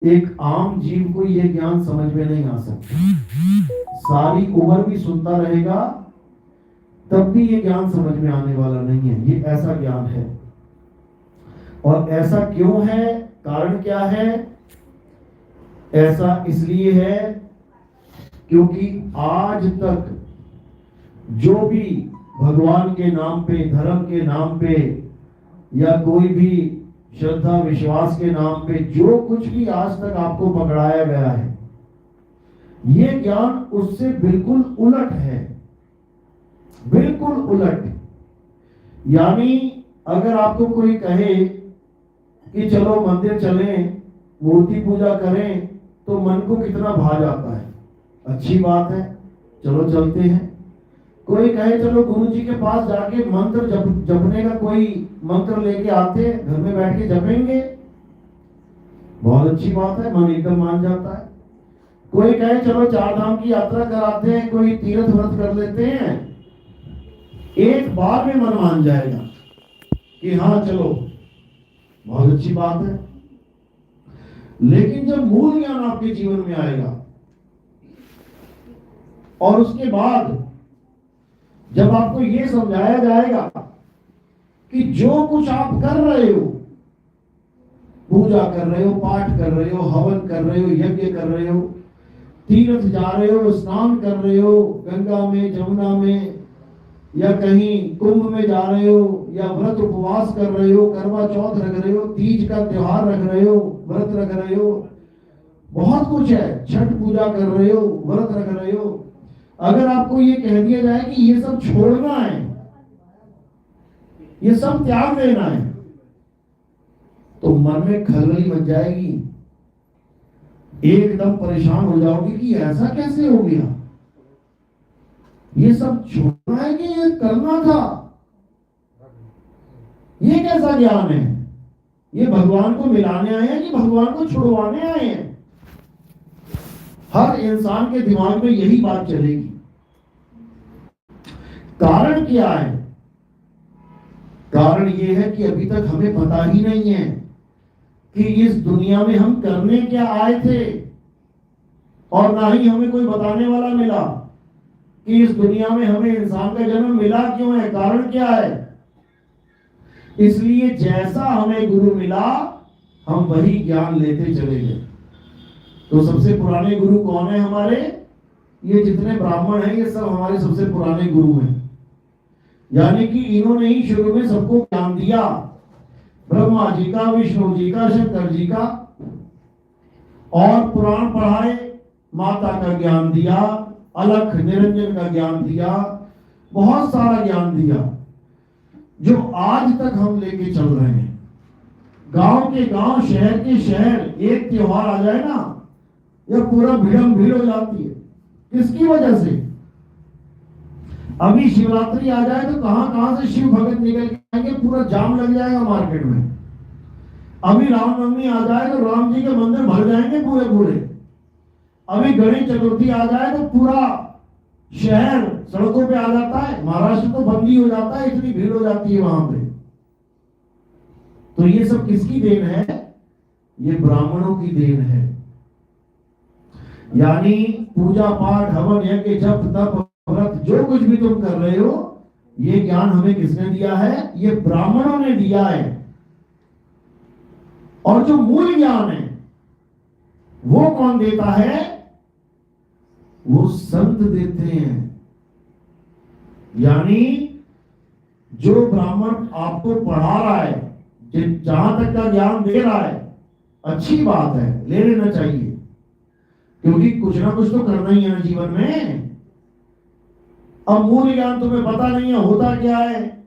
एक आम जीव को ये ज्ञान समझ में नहीं आ सकता। सारी उम्र भी सुनता रहेगा तब भी ये ज्ञान समझ में आने वाला नहीं है। ये ऐसा ज्ञान है। और ऐसा क्यों है, कारण क्या है? ऐसा इसलिए है क्योंकि आज तक जो भी भगवान के नाम पे, धर्म के नाम पे, या कोई भी श्रद्धा विश्वास के नाम पे जो कुछ भी आज तक आपको पकड़ाया गया है, ये ज्ञान उससे बिल्कुल उलट है। बिल्कुल उलट। यानी अगर आपको कोई कहे कि चलो मंदिर चलें, मूर्ति पूजा करें, तो मन को कितना भा जाता है। अच्छी बात है, चलो चलते हैं। कोई कहे चलो गुरु जी के पास जाके मंत्र जपने का कोई मंत्र लेके आते, घर में बैठ के जपेंगे, बहुत अच्छी बात है, मन एकदम मान जाता है। कोई कहे चलो 4 धाम की यात्रा कराते हैं, कोई तीर्थ व्रत कर लेते हैं, एक बार में मन मान जाएगा कि हाँ चलो, बहुत अच्छी बात है। लेकिन जब मूल ज्ञान आपके जीवन में आएगा और उसके बाद जब आपको यह समझाया जाएगा कि जो कुछ आप कर रहे हो, पूजा कर रहे हो, पाठ कर रहे हो, हवन कर रहे हो, यज्ञ कर रहे हो, तीर्थ जा रहे हो, स्नान कर रहे हो, गंगा में, जमुना में, या कहीं कुंभ में जा रहे हो, या व्रत उपवास कर रहे हो, करवा चौथ रख रहे हो, तीज का त्योहार रख रहे हो, व्रत रख रहे हो, बहुत कुछ है, छठ पूजा कर रहे हो, व्रत रख रहे हो। अगर आपको ये कह दिया जाए कि ये सब छोड़ना है, ये सब त्याग देना है, तो मन में खलबली मच जाएगी, एकदम परेशान हो जाओगे कि ऐसा कैसे हो गया, ये सब छोड़ना है कि ये करना था। ये कैसा ज्ञान है? ये भगवान को मिलाने आए हैं कि भगवान को छुड़वाने आए हैं? हर इंसान के दिमाग में यही बात चलेगी। कारण क्या है? कारण ये है कि अभी तक हमें पता ही नहीं है कि इस दुनिया में हम करने क्या आए थे, और ना ही हमें कोई बताने वाला मिला कि इस दुनिया में हमें इंसान का जन्म मिला क्यों है, कारण क्या है। इसलिए जैसा हमें गुरु मिला, हम वही ज्ञान लेते चले गए। तो सबसे पुराने गुरु कौन है हमारे? ये जितने ब्राह्मण हैं, ये सब हमारे सबसे पुराने गुरु हैं। यानी कि इन्होंने ही शुरू में सबको ज्ञान दिया, ब्रह्मा जी का, विष्णु जी का, शंकर जी का, और पुराण पढ़ाए, माता का ज्ञान दिया, अलख निरंजन का ज्ञान दिया, बहुत सारा ज्ञान दिया, जो आज तक हम लेके चल रहे हैं। गांव के गांव, शहर के शहर, एक त्योहार आ जाए ना, यह पूरा भीड़म भीड़ हो जाती है। किसकी वजह से? अभी शिवरात्रि आ जाए तो कहां कहां से शिव भगत निकल के आएंगे, पूरा जाम लग जाएगा मार्केट में। अभी रामनवमी आ जाए तो राम जी के मंदिर भर जाएंगे पूरे पूरे। अभी गणेश चतुर्थी आ जाए तो पूरा शहर सड़कों पे आ जाता है। महाराष्ट्र तो बंदी हो जाता है, इतनी भीड़ हो जाती है वहां पे। तो ये सब किसकी देन है? ये ब्राह्मणों की देन है। यानी पूजा पाठ, हवन, यज्ञ, जप, तप, व्रत, जो कुछ भी तुम कर रहे हो, ये ज्ञान हमें किसने दिया है? ये ब्राह्मणों ने दिया है। और जो मूल ज्ञान है वो कौन देता है? वो संत देते हैं। यानी जो ब्राह्मण आपको पढ़ा रहा है, जहां तक का ज्ञान दे रहा है, अच्छी बात है, ले लेना चाहिए, क्योंकि कुछ ना कुछ तो करना ही है ना जीवन में। अब मूल ज्ञान तुम्हें पता नहीं है होता क्या है,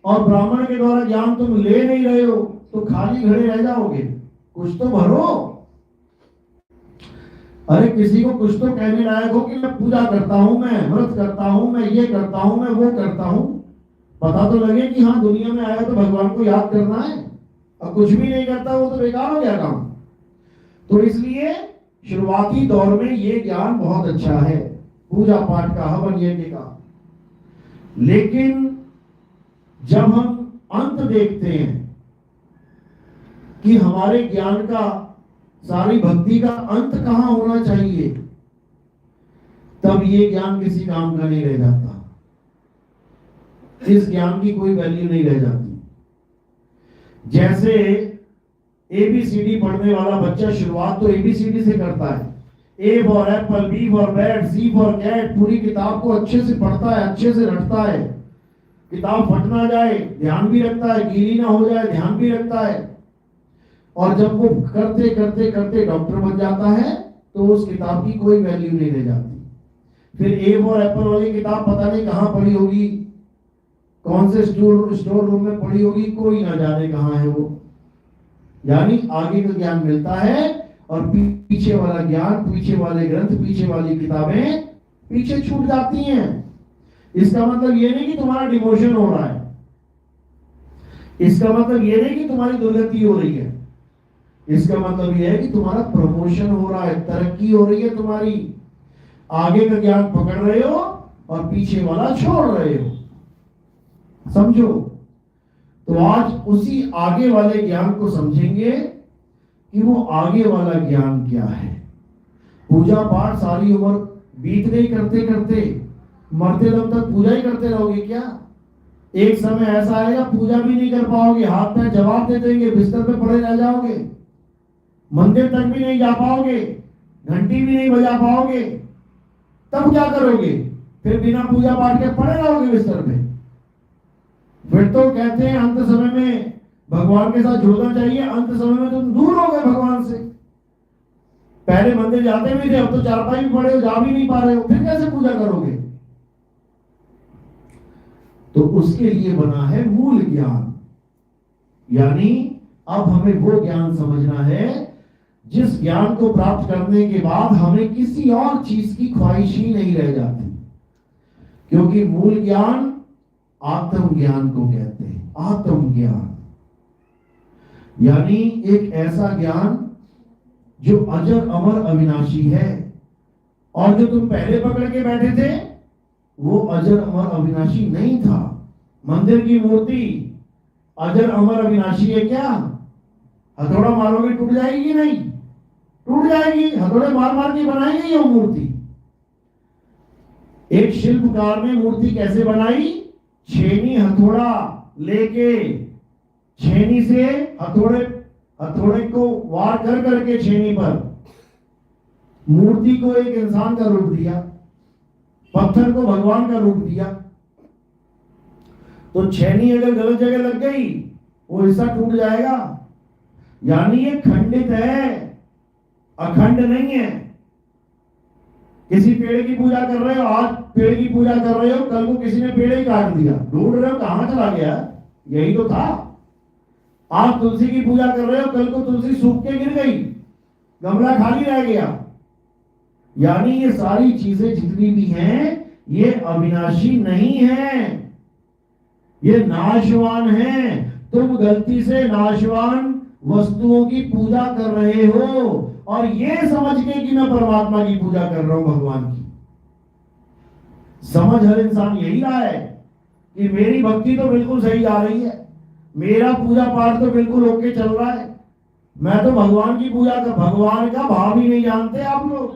और ब्राह्मण के द्वारा ज्ञान तुम ले नहीं रहे हो, तो खाली घड़े रह जाओगे। कुछ तो भरो। अरे किसी को कुछ तो कहने लायक हो कि मैं पूजा करता हूं, मैं व्रत करता हूं, मैं ये करता हूं, मैं वो करता हूं। पता तो लगे कि हाँ दुनिया में आया तो भगवान को याद करना है। अब कुछ भी नहीं करता वो तो बेकार हो गया काम। तो इसलिए शुरुआती दौर में ये ज्ञान बहुत अच्छा है, पूजा पाठ का, हवन यज्ञ का। लेकिन जब हम अंत देखते हैं कि हमारे ज्ञान का सारी भक्ति का अंत कहाँ होना चाहिए, तब ये ज्ञान किसी काम का नहीं रह जाता। इस ज्ञान की कोई वैल्यू नहीं रह जाती। जैसे एबीसीडी पढ़ने वाला बच्चा शुरुआत तो एबीसीडी से करता है, A for apple, B for bat, C for cat, पूरी किताब को अच्छे से पढ़ता है, अच्छे से रटता है, किताब फट ना जाए ध्यान भी रखता है, गीली ना हो जाए ध्यान भी रखता है। और जब वो करते करते करते डॉक्टर बन जाता है तो उस किताब की कोई वैल्यू नहीं रह जाती। फिर ए फॉर एप्पल वाली किताब पता नहीं कहाँ पड़ी होगी, कौन से स्टोर रूम में पड़ी होगी, कोई ना जाने कहाँ है वो। यानी आगे का ज्ञान मिलता है और पीछे वाला ज्ञान, पीछे वाले ग्रंथ, पीछे वाली किताबें पीछे छूट जाती हैं। इसका मतलब ये नहीं कि तुम्हारा डिमोशन हो रहा है, इसका मतलब ये नहीं कि तुम्हारी दुर्गति हो रही है, इसका मतलब ये है कि तुम्हारा प्रमोशन हो रहा है, तरक्की हो रही है तुम्हारी। आगे का ज्ञान पकड़ रहे हो और पीछे वाला छोड़ रहे हो, समझो। तो आज उसी आगे वाले ज्ञान को समझेंगे कि वो आगे वाला ज्ञान क्या है। पूजा पाठ सारी उम्र बीत गई करते करते, मरते दम तक पूजा ही करते रहोगे क्या? एक समय ऐसा आएगा पूजा भी नहीं कर पाओगे, हाथ पैर जवाब दे देंगे, बिस्तर पे पड़े रह जाओगे, मंदिर तक भी नहीं जा पाओगे, घंटी भी नहीं बजा पाओगे। तब क्या करोगे? फिर बिना पूजा पाठ के पड़े रहोगे बिस्तर पे। फिर तो कहते हैं अंत समय में भगवान के साथ जुड़ना चाहिए, अंत समय में तुम दूर हो गए भगवान से। पहले मंदिर जाते भी थे, अब तो चारपाई भी पड़े हो, जा भी नहीं पा रहे हो, फिर कैसे पूजा करोगे? तो उसके लिए बना है मूल ज्ञान। यानी अब हमें वो ज्ञान समझना है जिस ज्ञान को प्राप्त करने के बाद हमें किसी और चीज की ख्वाहिश ही नहीं रह जाती। क्योंकि मूल ज्ञान आत्म ज्ञान को कहते हैं। आत्म ज्ञान यानी एक ऐसा ज्ञान जो अजर अमर अविनाशी है, और जो तुम पहले पकड़ के बैठे थे वो अजर अमर अविनाशी नहीं था। मंदिर की मूर्ति अजर अमर अविनाशी है क्या? हथौड़ा मारोगे टूट जाएगी? नहीं टूट जाएगी, हथौड़े मार मार के बनाई गई वो मूर्ति। एक शिल्पकार ने मूर्ति कैसे बनाई? छेनी हथौड़ा लेके, छेनी से हथौड़े को वार कर करके छेनी पर मूर्ति को एक इंसान का रूप दिया, पत्थर को भगवान का रूप दिया। तो छेनी अगर गलत जगह लग गई वो हिस्सा टूट जाएगा। यानी ये खंडित है, अखंड नहीं है। किसी पेड़ की पूजा कर रहे हो, आज पेड़ की पूजा कर रहे हो, कल को किसी ने पेड़ ही काट दिया, ढूंढ रहे हो कहां चला गया, यही तो था। आज तुलसी की पूजा कर रहे हो, कल को तुलसी सूख के गिर गई, गमला खाली रह गया। यानी ये सारी चीजें जितनी भी हैं ये अविनाशी नहीं है, ये नाशवान है। तुम गलती से नाशवान वस्तुओं की पूजा कर रहे हो और ये समझ के कि मैं परमात्मा की पूजा कर रहा हूं, भगवान की। समझ हर इंसान यही रहा है कि मेरी भक्ति तो बिल्कुल सही जा रही है, मेरा पूजा पाठ तो बिल्कुल ओके चल रहा है, मैं तो भगवान की पूजा का, भगवान का भाव ही नहीं जानते आप लोग।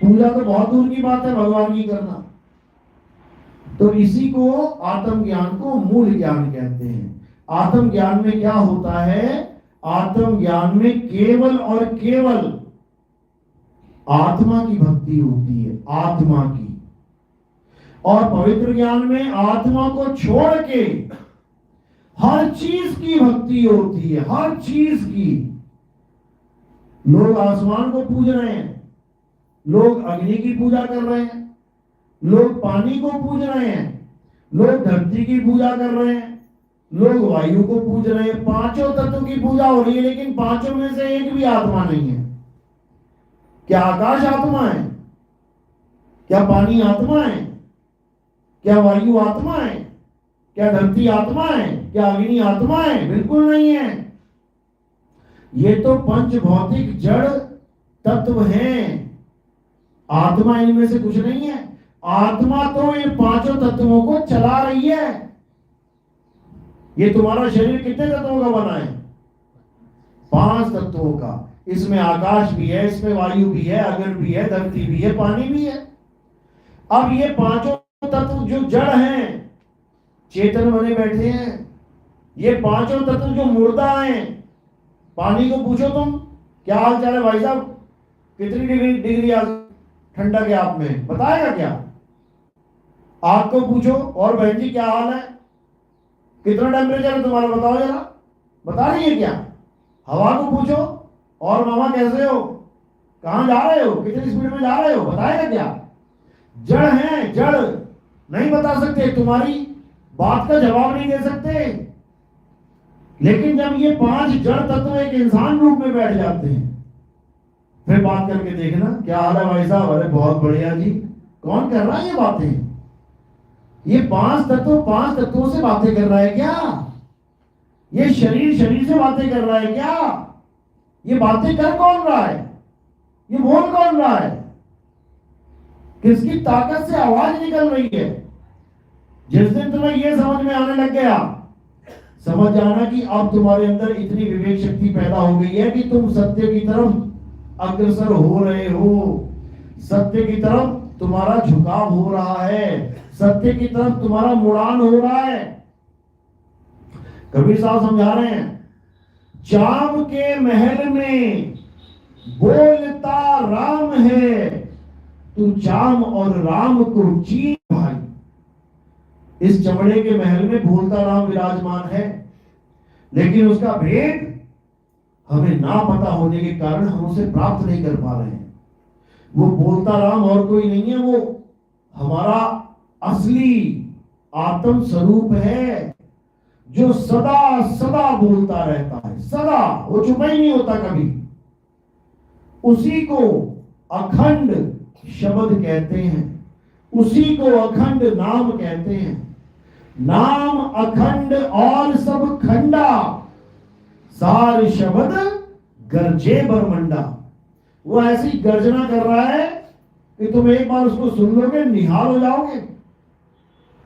पूजा तो बहुत दूर की बात है भगवान की करना। तो इसी को आत्मज्ञान को मूल ज्ञान कहते हैं। आत्मज्ञान में क्या होता है? आत्मज्ञान में केवल और केवल आत्मा की भक्ति होती है, आत्मा की। और पवित्र ज्ञान में आत्मा को छोड़ के हर चीज की भक्ति होती है, हर चीज की। लोग आसमान को पूज रहे हैं, लोग अग्नि की पूजा कर रहे हैं, लोग पानी को पूज रहे हैं, लोग धरती की पूजा कर रहे हैं, लोग वायु को पूज रहे हैं। पांचों तत्व की पूजा हो रही है, लेकिन पांचों में से एक भी आत्मा नहीं है। क्या आकाश आत्मा है? क्या पानी आत्मा है? क्या वायु आत्मा है? क्या धरती आत्मा है? क्या अग्नि आत्मा है? बिल्कुल नहीं है। ये तो पंच भौतिक जड़ तत्व हैं, आत्मा इनमें से कुछ नहीं है। आत्मा तो इन पांचों तत्वों को चला रही है। ये तुम्हारा शरीर कितने तत्वों का बना है? 5 तत्वों का। इसमें आकाश भी है, इसमें वायु भी है, अग्नि भी है, धरती भी है, पानी भी है। अब ये पांचों तत्व जो जड़ हैं, चेतन बने बैठे हैं। ये पांचों तत्व जो मुर्दा हैं, पानी को पूछो तुम क्या हाल चाल है भाई साहब, कितनी डिग्री आज ठंडक है आप में, बताएगा क्या? आग को पूछो और बहन जी क्या हाल है, कितना टेम्परेचर है तुम्हारा, बताओ जरा, बता रही है क्या? हवा को पूछो और मामा कैसे हो, कहां जा रहे हो, कितनी स्पीड में जा रहे हो, बताएगा क्या? जड़ है, जड़ नहीं बता सकते, तुम्हारी बात का जवाब नहीं दे सकते। लेकिन जब ये पांच जड़ तत्व एक इंसान रूप में बैठ जाते हैं, फिर बात करके देखना क्या हाल है भाई साहब, अरे बहुत बढ़िया जी। कौन कर रहा है ये बातें? ये पांच तत्वों से बातें कर रहा है क्या? ये शरीर से बातें कर रहा है क्या? ये बातें कर कौन रहा है? ये बोल कौन रहा है? किसकी ताकत से आवाज निकल रही है? जिस दिन तुम्हें ये समझ में आने लग गया, समझ जाना कि अब तुम्हारे अंदर इतनी विवेक शक्ति पैदा हो गई है कि तुम सत्य की तरफ अग्रसर हो रहे हो, सत्य की तरफ तुम्हारा झुकाव हो रहा है, सत्य की तरफ तुम्हारा मुड़ान हो रहा है। कबीर साहब समझा रहे हैं, चाम के महल में बोलता राम है, तू चाम और राम को चीन भाई। इस चमड़े के महल में बोलता राम विराजमान है, लेकिन उसका भेद हमें ना पता होने के कारण हम उसे प्राप्त नहीं कर पा रहे हैं। वो बोलता राम और कोई नहीं है, वो हमारा असली आत्म स्वरूप है, जो सदा सदा बोलता रहता है, सदा, वो चुप ही नहीं होता कभी। उसी को अखंड शब्द कहते हैं, उसी को अखंड नाम कहते हैं। नाम अखंड और सब खंडा, सार शब्द गर्जे बरमंडा। वो ऐसी गर्जना कर रहा है कि तुम एक बार उसको सुन लोगे, निहाल हो जाओगे,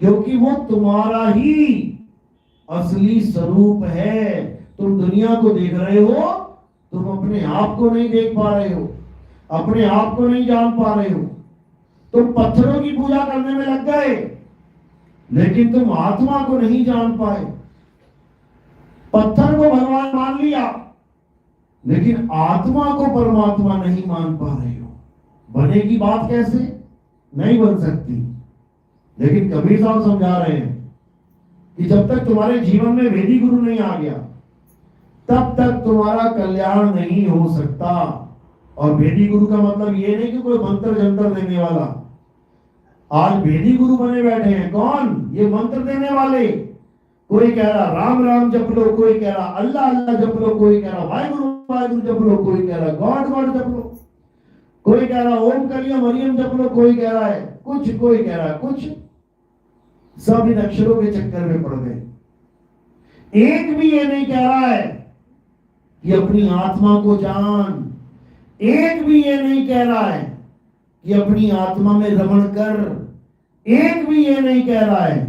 क्योंकि वो तुम्हारा ही असली स्वरूप है। तुम दुनिया को देख रहे हो, तुम अपने आप को नहीं देख पा रहे हो, अपने आप को नहीं जान पा रहे हो। तुम पत्थरों की पूजा करने में लग गए, लेकिन तुम आत्मा को नहीं जान पाए। पत्थर को भगवान मान लिया, लेकिन आत्मा को परमात्मा नहीं मान पा रहे हो। बनेगी बात कैसे? नहीं बन सकती। लेकिन कबीर साहब समझा रहे हैं कि जब तक तुम्हारे जीवन में वेदी गुरु नहीं आ गया, तब तक तुम्हारा कल्याण नहीं हो सकता। और वेदी गुरु का मतलब ये नहीं कि कोई मंत्र जंतर देने वाला। आज वेदी गुरु बने बैठे हैं कौन? ये मंत्र देने वाले। कोई कह रहा राम राम जप लो, कोई कह रहा अल्लाह अल्लाह जप लो, कोई कह रहा वाहिगुरु वाहिगुरु जप लो, कोई कह रहा गॉड गॉड जप लो, कोई कह रहा ओम कलियम हरियम जप लो, कोई कह रहा है कुछ, कोई कह रहा है कुछ। सब इन अक्षरों के चक्कर में पड़ गए। एक भी ये नहीं कह रहा है कि अपनी आत्मा को जान। एक भी ये नहीं कह रहा है कि अपनी आत्मा में रमण कर। एक भी ये नहीं कह रहा है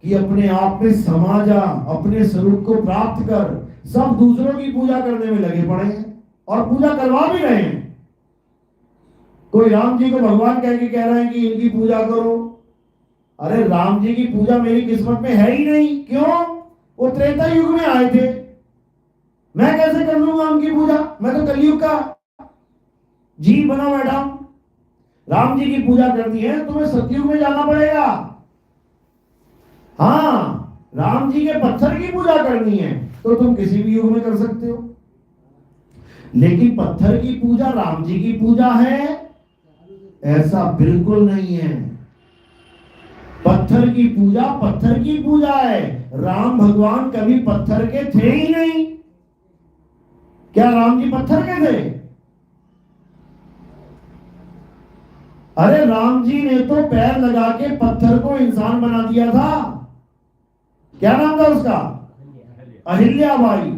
कि अपने आप में समा जा, अपने स्वरूप को प्राप्त कर। सब दूसरों की पूजा करने में लगे पड़े हैं और पूजा करवा भी रहे हैं। कोई राम जी को भगवान कह के कह रहे हैं कि इनकी पूजा करो। अरे राम जी की पूजा मेरी किस्मत में है ही नहीं। क्यों? वो त्रेता युग में आए थे, मैं कैसे कर लूंगा उनकी पूजा? मैं तो कलयुग का जी बना बैठा हूं। राम जी की पूजा करनी है तुम्हें सतयुग में जाना पड़ेगा। हाँ, राम जी के पत्थर की पूजा करनी है तो तुम किसी भी युग में कर सकते हो, लेकिन पत्थर की पूजा राम जी की पूजा है ऐसा बिल्कुल नहीं है। पत्थर की पूजा है। राम भगवान कभी पत्थर के थे ही नहीं। क्या राम जी पत्थर के थे? अरे राम जी ने तो पैर लगा के पत्थर को इंसान बना दिया था। क्या नाम था उसका? अहिल्याबाई।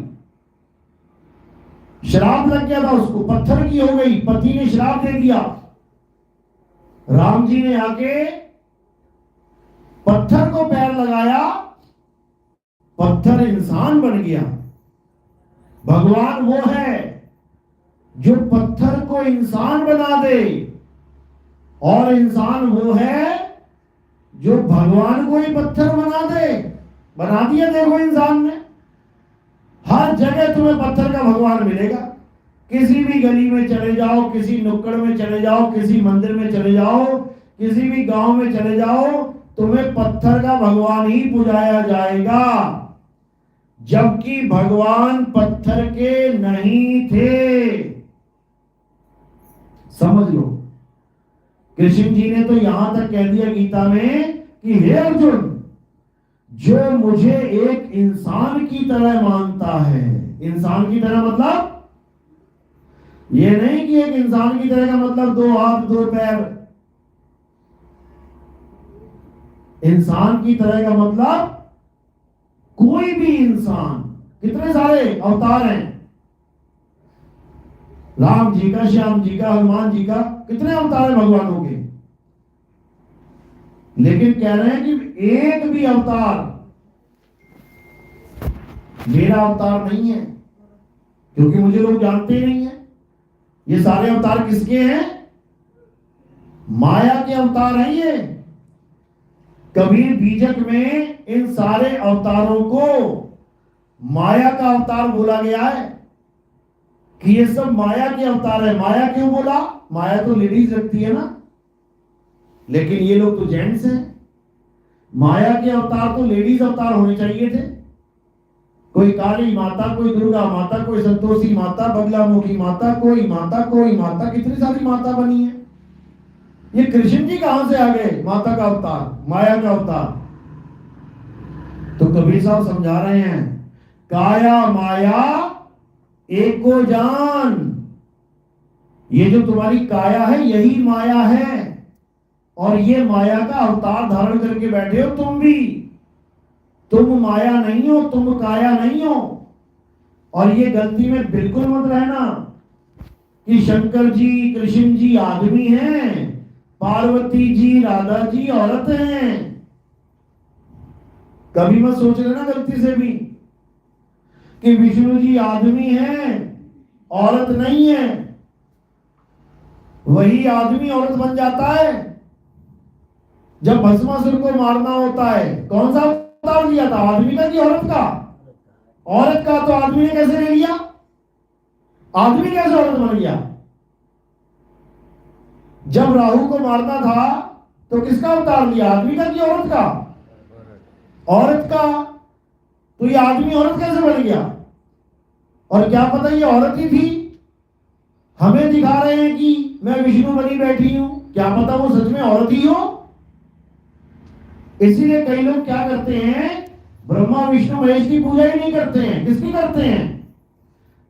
श्राप लग गया था उसको, पत्थर की हो गई, पति ने श्राप दे दिया। राम जी ने आके पत्थर को पैर लगाया, पत्थर इंसान बन गया। भगवान वो है जो पत्थर को इंसान बना दे, और इंसान वो है जो भगवान को ही पत्थर बना दे। बना दिया देखो इंसान ने। हर जगह तुम्हें पत्थर का भगवान मिलेगा। किसी भी गली में चले जाओ, किसी नुक्कड़ में चले जाओ, किसी मंदिर में चले जाओ, किसी भी गांव में चले जाओ, तुम्हें पत्थर का भगवान ही पुजाया जाएगा, जबकि भगवान पत्थर के नहीं थे। समझ लो, कृष्ण जी ने तो यहां तक कह दिया गीता में कि हे अर्जुन, जो मुझे एक इंसान की तरह मानता है, इंसान की तरह मतलब ये नहीं कि एक इंसान की तरह का मतलब 2 हाथ 2 पैर, इंसान की तरह का मतलब कोई भी इंसान। कितने सारे अवतार हैं, राम जी का, श्याम जी का, हनुमान जी का, कितने अवतार हैं भगवानों के। लेकिन कह रहे हैं कि एक भी अवतार मेरा अवतार नहीं है, क्योंकि मुझे लोग जानते ही नहीं है। ये सारे अवतार किसके हैं? माया के अवतार हैं ये। कबीर बीजक में इन सारे अवतारों को माया का अवतार बोला गया है कि ये सब माया के अवतार है। माया क्यों बोला? माया तो लेडीज रखती है ना, लेकिन ये लोग तो जेंट्स हैं। माया के अवतार तो लेडीज अवतार होने चाहिए थे। कोई काली माता, कोई दुर्गा माता, कोई संतोषी माता, बगलामुखी माता, कोई माता कोई माता, कितनी सारी माता बनी है। ये कृष्ण जी कहां से आ गए? माता का अवतार, माया का अवतार। तो कबीर साहब समझा रहे हैं, काया माया एको जान। ये जो तुम्हारी काया है यही माया है, और ये माया का अवतार धारण करके बैठे हो तुम भी। तुम माया नहीं हो, तुम काया नहीं हो। और ये गलती में बिल्कुल मत रहना कि शंकर जी कृष्ण जी आदमी हैं, पार्वती जी राधा जी औरत हैं। कभी मत सोच लेना गलती से भी कि विष्णु जी आदमी हैं, औरत नहीं है। वही आदमी औरत बन जाता है जब भस्मासुर को मारना होता है। कौन सा अवतार लिया था, आदमी का कि औरत का? औरत का। तो आदमी ने कैसे ले लिया? आदमी कैसे औरत बन गया? जब राहु को मारना था तो किसका अवतार लिया, आदमी का कि औरत का? औरत का। तो ये आदमी औरत कैसे बन गया? और क्या पता ये औरत ही थी। हमें दिखा रहे हैं कि मैं विष्णु बनी बैठी हूं, क्या पता वो सच में औरत ही हो। इसीलिए कई लोग क्या करते हैं, ब्रह्मा विष्णु महेश की पूजा ही नहीं करते हैं। किसकी करते हैं?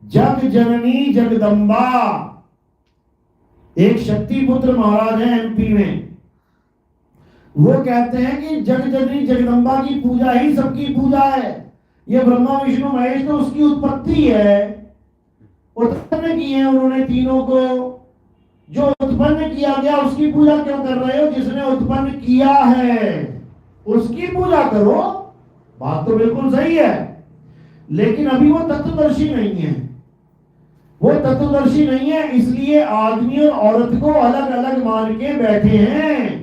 जग जननी जगदम्बा। एक शक्ति पुत्र महाराज है एमपी में, वो कहते हैं कि जग जननी जगदम्बा की पूजा ही सबकी पूजा है। ये ब्रह्मा विष्णु महेश तो उसकी उत्पत्ति है, उत्पन्न किए हैं उन्होंने तीनों को। जो उत्पन्न किया गया उसकी पूजा क्यों कर रहे हो? जिसने उत्पन्न किया है उसकी पूजा करो। बात तो बिल्कुल सही है, लेकिन अभी वो तत्वदर्शी नहीं है। वो तत्वदर्शी नहीं है, इसलिए आदमी और औरत को अलग अलग मान के बैठे हैं।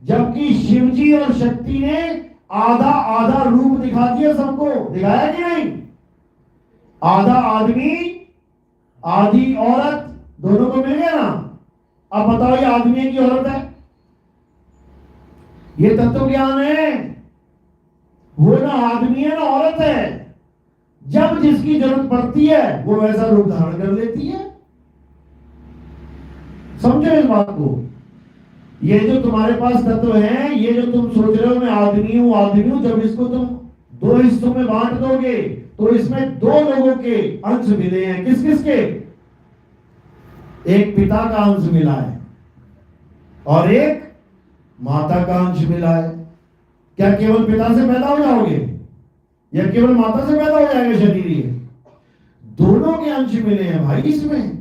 जबकि शिवजी और शक्ति ने आधा आधा रूप दिखा दिया सबको। दिखाया कि नहीं? आधा आदमी आधी औरत, दोनों को मिल गया ना। अब बताओ ये आदमी है कि औरत है? ये तत्व ज्ञान है। वो ना आदमी है ना औरत है। जब जिसकी जरूरत पड़ती है वो वैसा रूप धारण कर लेती है। समझो इस बात को। ये जो तुम्हारे पास तत्व है, ये जो तुम सोच रहे हो मैं आदमी हूं, जब इसको तुम 2 हिस्सों में बांट दोगे तो इसमें 2 लोगों के अंश मिले हैं। किस किस के? एक पिता का अंश मिला है और एक माता का अंश मिला है। क्या केवल पिता से पैदा हो जाओगे या केवल माता से पैदा हो जाएगा शरीर? ये दोनों के अंश मिले हैं भाई इसमें।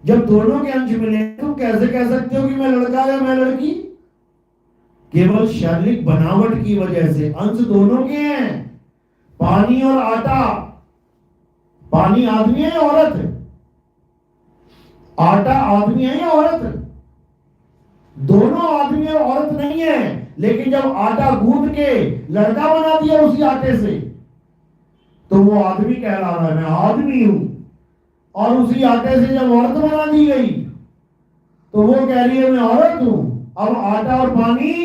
जब दोनों के अंश मिले तुम कैसे कह सकते हो कि मैं लड़का या मैं लड़की? केवल शारीरिक बनावट की वजह से अंश दोनों के हैं। पानी और आटा, पानी आदमी है औरत? आटा आदमी है या औरत? दोनों आदमी और औरत नहीं है, लेकिन जब आटा गूंद के लड़का बना दिया उसी आटे से, तो वो आदमी कह रहा है मैं आदमी हूं। और उसी आटे से जब औरत बना दी गई तो वो कह रही है मैं औरत हूं। अब आटा और पानी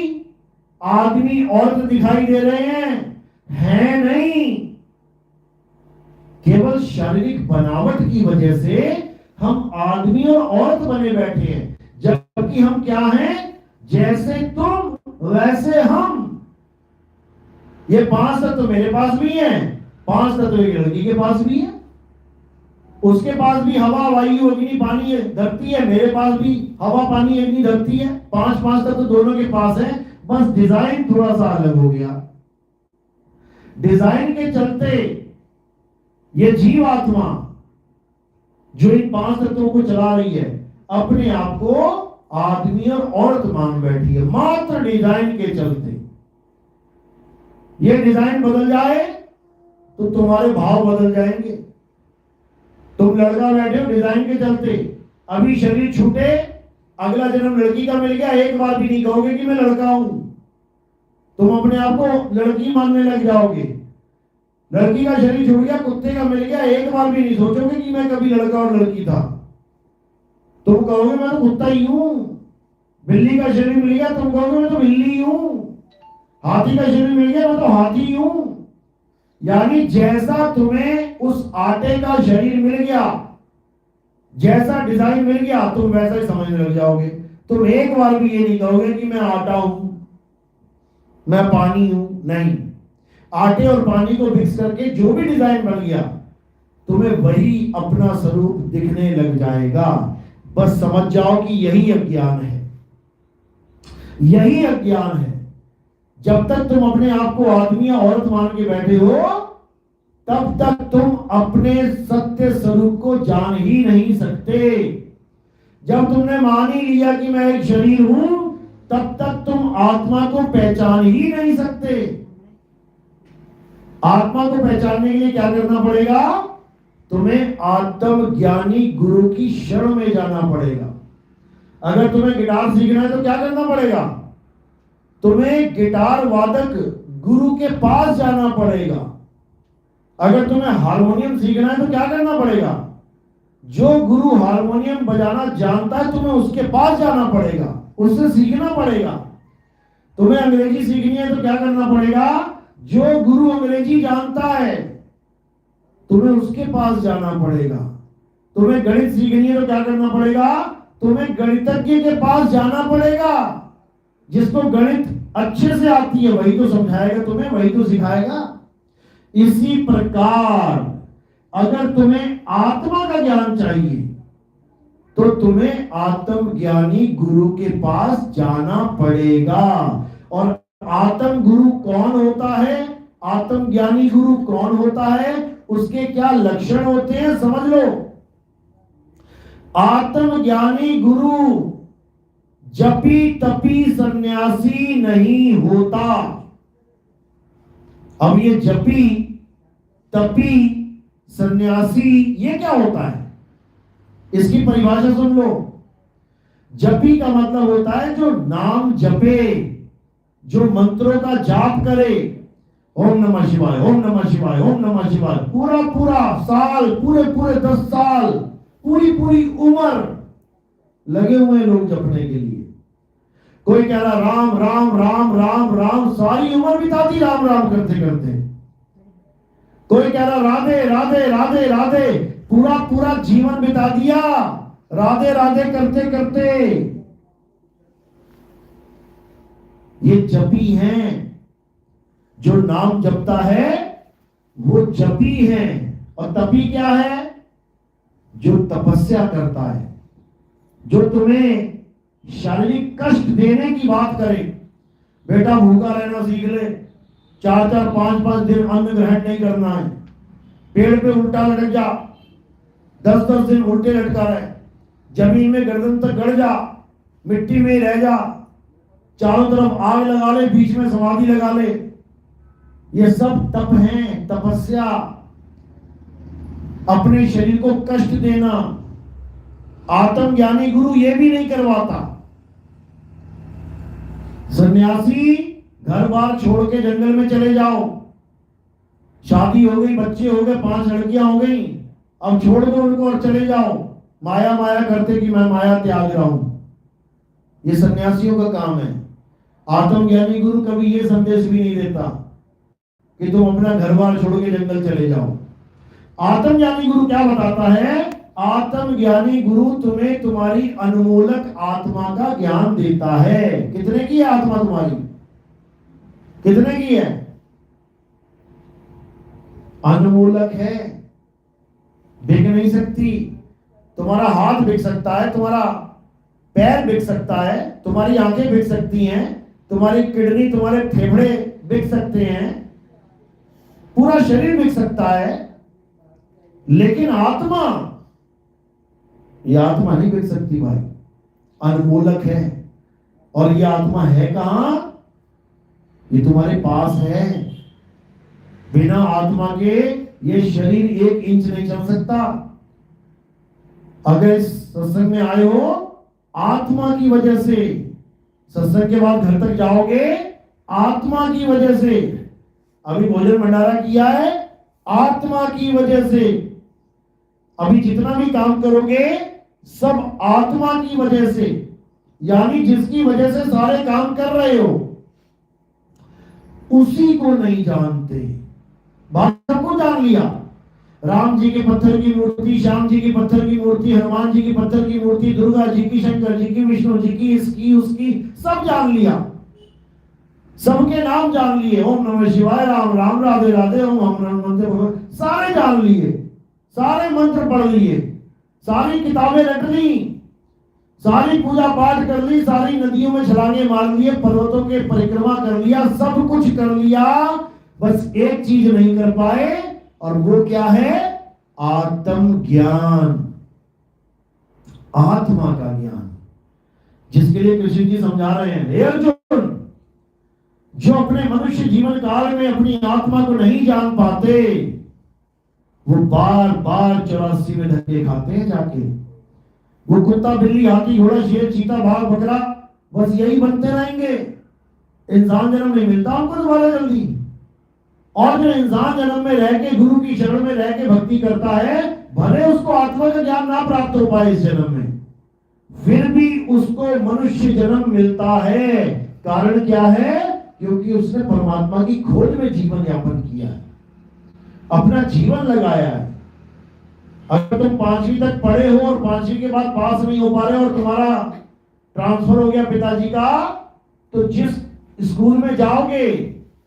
आदमी औरत दिखाई दे रहे हैं, है नहीं। केवल शारीरिक बनावट की वजह से हम आदमी और औरत बने बैठे हैं, जबकि हम क्या हैं? जैसे तुम वैसे हम। ये 5 तत्व मेरे पास भी हैं, 5 तत्व एक लड़की के पास भी है, उसके पास भी हवा वायु अग्नि पानी है, धरती है, मेरे पास भी हवा पानी अग्नि धरती है। 5 तत्व दोनों के पास है, बस डिजाइन थोड़ा सा अलग हो गया। डिजाइन के चलते ये जीवात्मा जो इन 5 तत्वों को चला रही है, अपने आप को आदमी और औरत मान बैठी है, मात्र डिजाइन के चलते। ये डिजाइन बदल जाए तो तुम्हारे भाव बदल जाएंगे। तुम लड़का बैठे हो डिजाइन के चलते, अभी शरीर छूटे, अगला जन्म लड़की का मिल गया, एक बार भी नहीं कहोगे कि मैं लड़का हूं। तुम अपने आप को लड़की मानने लग जाओगे। लड़की का शरीर छूट गया, कुत्ते का मिल गया, एक बार भी नहीं सोचोगे कि मैं कभी लड़का और लड़की था। तुम कहोगे मैं तो कुत्ता ही हूं। बिल्ली का शरीर मिल गया, तुम कहोगे मैं तो बिल्ली हूं। हाथी का शरीर मिल गया, मैं तो हाथी हूं। यानी जैसा तुम्हें उस आटे का शरीर मिल गया, जैसा डिजाइन मिल गया, तुम वैसा ही समझने लग जाओगे। तुम एक बार भी ये नहीं कहोगे कि मैं आटा हूं, मैं पानी हूं। नहीं, आटे और पानी को मिक्स करके जो भी डिजाइन बन गया, तुम्हें वही अपना स्वरूप दिखने लग जाएगा। बस समझ जाओ कि यही अज्ञान है, यही अज्ञान है। जब तक तुम अपने आप को आदमी या औरत मान के बैठे हो, तब तक तुम अपने सत्य स्वरूप को जान ही नहीं सकते। जब तुमने मान ही लिया कि मैं एक शरीर हूं, तब तक तुम आत्मा को पहचान ही नहीं सकते। आत्मा को पहचानने के लिए क्या करना पड़ेगा? तुम्हें आत्मज्ञानी गुरु की शरण में जाना पड़ेगा। अगर तुम्हें गिटार सीखना है तो क्या करना पड़ेगा? तुम्हें गिटार वादक गुरु के पास जाना पड़ेगा। अगर तुम्हें हारमोनियम सीखना है तो क्या करना पड़ेगा? जो गुरु हारमोनियम बजाना जानता है, तुम्हें उसके पास जाना पड़ेगा, उससे सीखना पड़ेगा। तुम्हें अंग्रेजी सीखनी है तो क्या करना पड़ेगा? जो गुरु अंग्रेजी जानता है, तुम्हें उसके पास जाना पड़ेगा। तुम्हें गणित सीखनी है तो क्या करना पड़ेगा? तुम्हें गणितज्ञ के पास जाना पड़ेगा। जिसको गणित अच्छे से आती है वही तो समझाएगा तुम्हें, वही तो सिखाएगा। इसी प्रकार अगर तुम्हें आत्मा का ज्ञान चाहिए तो तुम्हें आत्मज्ञानी गुरु के पास जाना पड़ेगा। और आत्म गुरु कौन होता है? आत्मज्ञानी गुरु कौन होता है? उसके क्या लक्षण होते हैं समझ लो। आत्मज्ञानी गुरु जपी तपी सन्यासी नहीं होता। अब ये जपी तपी सन्यासी ये क्या होता है? इसकी परिभाषा सुन लो। जपी का मतलब होता है जो नाम जपे, जो मंत्रों का जाप करे। ओम नमः शिवाय, ओम नमः शिवाय, ओम नमः शिवाय। पूरा पूरा साल, पूरे पूरे 10 साल, पूरी पूरी उम्र लगे हुए लोग जपने के लिए। कोई कह रहा राम राम राम राम राम, सारी उम्र बिता दी राम राम करते करते। कोई कह रहा राधे राधे राधे राधे, पूरा पूरा जीवन बिता दिया राधे राधे करते करते। ये जपी हैं। जो नाम जपता है वो जपी है। और तपी क्या है? जो तपस्या करता है, जो तुम्हें शारीरिक कष्ट देने की बात करे। बेटा भूखा रहना सीख ले, 4-4 5-5 दिन अन्न ग्रहण नहीं करना है। पेड़ पे उल्टा लटक जा, 10-10 दिन उल्टे लटका रहे, जमीन में गर्दन तक गड़ जा, मिट्टी में रह जा, चारों तरफ आग लगा ले, बीच में समाधि लगा ले। ये सब तप है, तपस्या। अपने शरीर को कष्ट देना, आत्मज्ञानी गुरु ये भी नहीं करवाता। सन्यासी घर बार छोड़ के जंगल में चले जाओ, शादी हो गई, बच्चे हो गए, 5 लड़कियां हो गई, अब छोड़ दो उनको और चले जाओ, माया माया करते कि मैं माया त्याग रहा हूं। ये सन्यासियों का काम है। आत्मज्ञानी गुरु कभी ये संदेश भी नहीं देता कि तुम अपना घर बार छोड़ के जंगल चले जाओ। आत्मज्ञानी गुरु क्या बताता है? आत्मज्ञानी गुरु तुम्हें तुम्हारी अनमोलक आत्मा का ज्ञान देता है। कितने की है आत्मा तुम्हारी? कितने की है? अनमोलक है, बिक नहीं सकती। तुम्हारा हाथ बिक सकता है, तुम्हारा पैर बिक सकता है, तुम्हारी आंखें बिक सकती हैं, तुम्हारी किडनी, तुम्हारे फेफड़े बिक सकते हैं, पूरा शरीर बिक सकता है, लेकिन आत्मा, ये आत्मा नहीं बिक सकती भाई, अनमोलक है। और ये आत्मा है कहां? ये तुम्हारे पास है। बिना आत्मा के ये शरीर 1 इंच नहीं चल सकता। अगर इस सत्संग में आए हो आत्मा की वजह से, सत्संग के बाद घर तक जाओगे आत्मा की वजह से, अभी भोजन भंडारा किया है आत्मा की वजह से, अभी जितना भी काम करोगे सब आत्मा की वजह से, यानी जिसकी वजह से सारे काम कर रहे हो उसी को नहीं जानते। बात सबको जान लिया। राम जी के पत्थर की मूर्ति, श्याम जी की पत्थर की मूर्ति, हनुमान जी की पत्थर की मूर्ति, दुर्गा जी की, शंकर जी की, विष्णु जी की, इसकी उसकी, सब जान लिया, सबके नाम जान लिए। ओम नमः शिवाय, राम राम, राधे राधे, ओम हम मंत्र भगवान, सारे जान लिए, सारे मंत्र पढ़ लिए, सारी किताबें रख ली, सारी पूजा पाठ कर ली, सारी नदियों में छलांगे मार लिए, पर्वतों के परिक्रमा कर लिया, सब कुछ कर लिया, बस एक चीज नहीं कर पाए, और वो क्या है? आत्म ज्ञान, आत्मा का ज्ञान, जिसके लिए कृष्ण जी समझा रहे हैं, हे अर्जुन, जो अपने मनुष्य जीवन काल में अपनी आत्मा को नहीं जान पाते वो बार बार 84 में धक्के खाते हैं जाके। वो कुत्ता, बिल्ली, हाथी, घोड़ा, शेर, चीता, बाघ, बकरा, बस यही बनते रहेंगे। इंसान जन्म नहीं मिलता उनको दोबारा जल्दी। और जो इंसान जन्म में रह के, गुरु की शरण में रह के भक्ति करता है, भले उसको आत्मा का ज्ञान ना प्राप्त हो पाए इस जन्म में, फिर भी उसको मनुष्य जन्म मिलता है। कारण क्या है? क्योंकि उसने परमात्मा की खोज में जीवन यापन किया है, अपना जीवन लगाया है। अगर तुम 5वीं तक पढ़े हो और 5वीं के बाद पास नहीं हो पा रहे और तुम्हारा ट्रांसफर हो गया पिताजी का, तो जिस स्कूल में जाओगे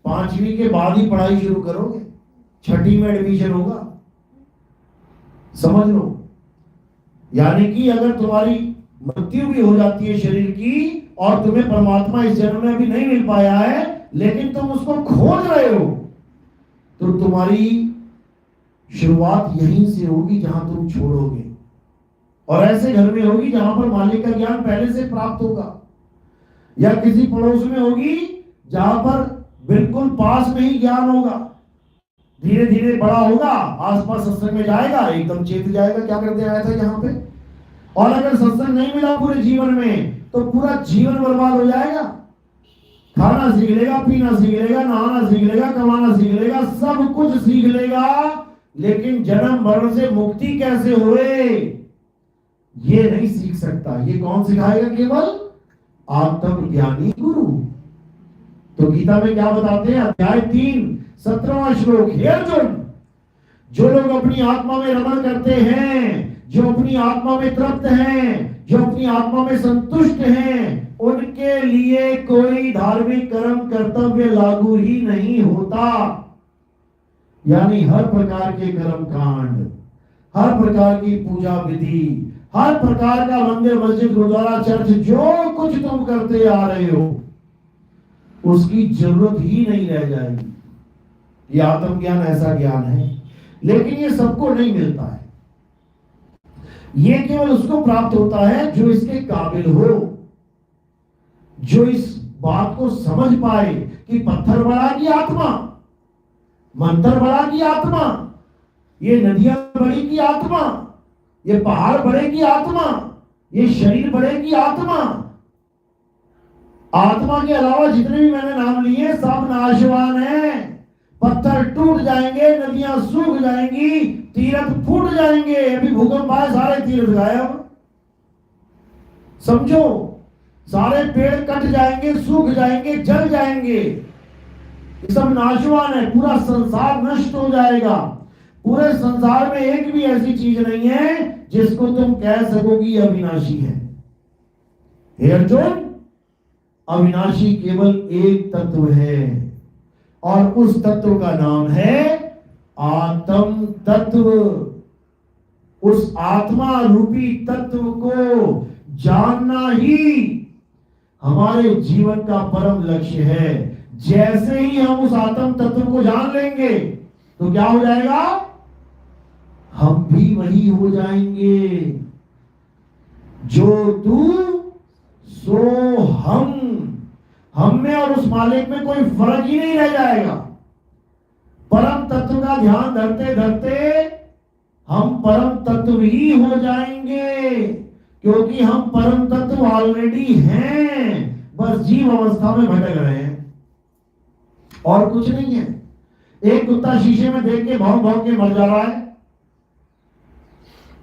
5वीं के बाद ही पढ़ाई शुरू करोगे, 6ठी में एडमिशन होगा, समझ लो। यानी कि अगर तुम्हारी मृत्यु भी हो जाती है शरीर की और तुम्हें परमात्मा इस जन्म में अभी नहीं मिल पाया है, लेकिन तुम उसको खोज रहे हो, तो तुम्हारी शुरुआत यहीं से होगी जहां तुम छोड़ोगे, और ऐसे घर में होगी जहां पर मालिक का ज्ञान पहले से प्राप्त होगा, या किसी पड़ोस में होगी जहां पर बिल्कुल पास में ही ज्ञान होगा। धीरे धीरे बड़ा होगा, आसपास सत्संग में जाएगा, एकदम चेत जाएगा क्या करते आया था यहाँ पे। और अगर सत्संग नहीं मिला पूरे जीवन में तो पूरा जीवन बर्बाद हो जाएगा। खाना सीख लेगा, पीना सीख लेगा, नहाना सीख लेगा, कमाना सीख लेगा, सब कुछ सीख लेगा, लेकिन जन्म मरण से मुक्ति कैसे हुए ये नहीं सीख सकता। ये कौन सिखाएगा? केवल आत्मज्ञानी गुरु। तो गीता में क्या बताते हैं? अध्याय 3 17वां श्लोक, हे अर्जुन, जो लोग अपनी आत्मा में रमण करते हैं, जो अपनी आत्मा में तृप्त हैं, जो अपनी आत्मा में संतुष्ट हैं, उनके लिए कोई धार्मिक कर्म कर्तव्य लागू ही नहीं होता। यानी हर प्रकार के कर्म कांड, हर प्रकार की पूजा विधि, हर प्रकार का मंदिर, मस्जिद, गुरुद्वारा, चर्च, जो कुछ तुम करते आ रहे हो उसकी जरूरत ही नहीं रह जाएगी। ये आत्मज्ञान ऐसा ज्ञान है, लेकिन ये सबको नहीं मिलता है। ये केवल उसको प्राप्त होता है जो इसके काबिल हो, जो इस बात को समझ पाए कि पत्थर बड़ा की आत्मा, मंत्र बड़ा की आत्मा, ये नदियां बड़ी की आत्मा, ये पहाड़ बड़े की आत्मा, ये शरीर बढ़ेगी आत्मा। आत्मा के अलावा जितने भी मैंने नाम लिए सब नाशवान है। पत्थर टूट जाएंगे, नदियां सूख जाएंगी, तीर्थ फूट जाएंगे। अभी भूकंप आए, सारे तीर्थ गायब। समझो, सारे पेड़ कट जाएंगे, सूख जाएंगे, जल जाएंगे। ये सब नाशवान है। पूरा संसार नष्ट हो जाएगा। पूरे संसार में एक भी ऐसी चीज नहीं है जिसको तुम कह सकोगी अविनाशी है। हे अर्जुन, अविनाशी केवल एक तत्व है और उस तत्व का नाम है आत्म तत्व। उस आत्मा रूपी तत्व को जानना ही हमारे जीवन का परम लक्ष्य है। जैसे ही हम उस आत्म तत्व को जान लेंगे तो क्या हो जाएगा? हम भी वही हो जाएंगे। जो तू सो हम में और उस मालिक में कोई फर्क ही नहीं रह जाएगा। परम तत्व का ध्यान धरते धरते हम परम तत्व ही हो जाएंगे, क्योंकि हम परम तत्व ऑलरेडी हैं, बस जीव अवस्था में भटक रहे हैं और कुछ नहीं है। एक कुत्ता शीशे में देख के भौंक भौंक के मर जा रहा है।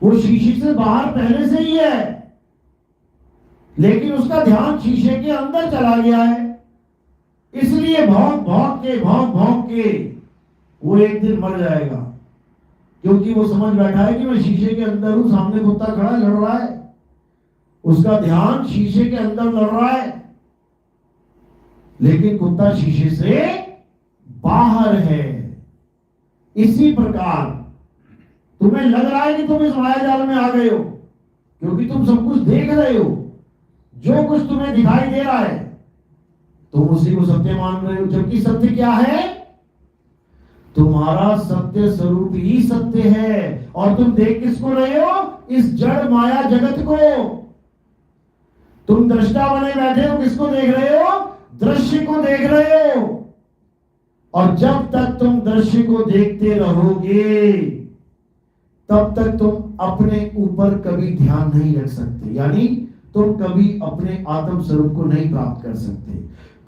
वो शीशे से बाहर पहले से ही है, लेकिन उसका ध्यान शीशे के अंदर चला गया है। इसलिए भौंक भौंक के वो एक दिन मर जाएगा, क्योंकि वो समझ बैठा है कि मैं शीशे के अंदर हूं, सामने कुत्ता खड़ा लड़ रहा है, उसका ध्यान शीशे के अंदर लड़ रहा है, लेकिन कुत्ता शीशे से बाहर है। इसी प्रकार तुम्हें लग रहा है कि तुम इस माया जाल में आ गए हो, क्योंकि तुम सब कुछ देख रहे हो। जो कुछ तुम्हें दिखाई दे रहा है तुम उसी को सत्य मान रहे हो, जबकि सत्य क्या है? तुम्हारा सत्य स्वरूप ही सत्य है। और तुम देख किसको रहे हो? इस जड़ माया जगत को। तुम दृष्टा बने बैठे हो, किसको देख रहे हो? दृश्य को देख रहे हो। और जब तक तुम दृश्य को देखते रहोगे तब तक तुम अपने ऊपर कभी ध्यान नहीं रख सकते, यानी तुम कभी अपने आत्म स्वरूप को नहीं प्राप्त कर सकते।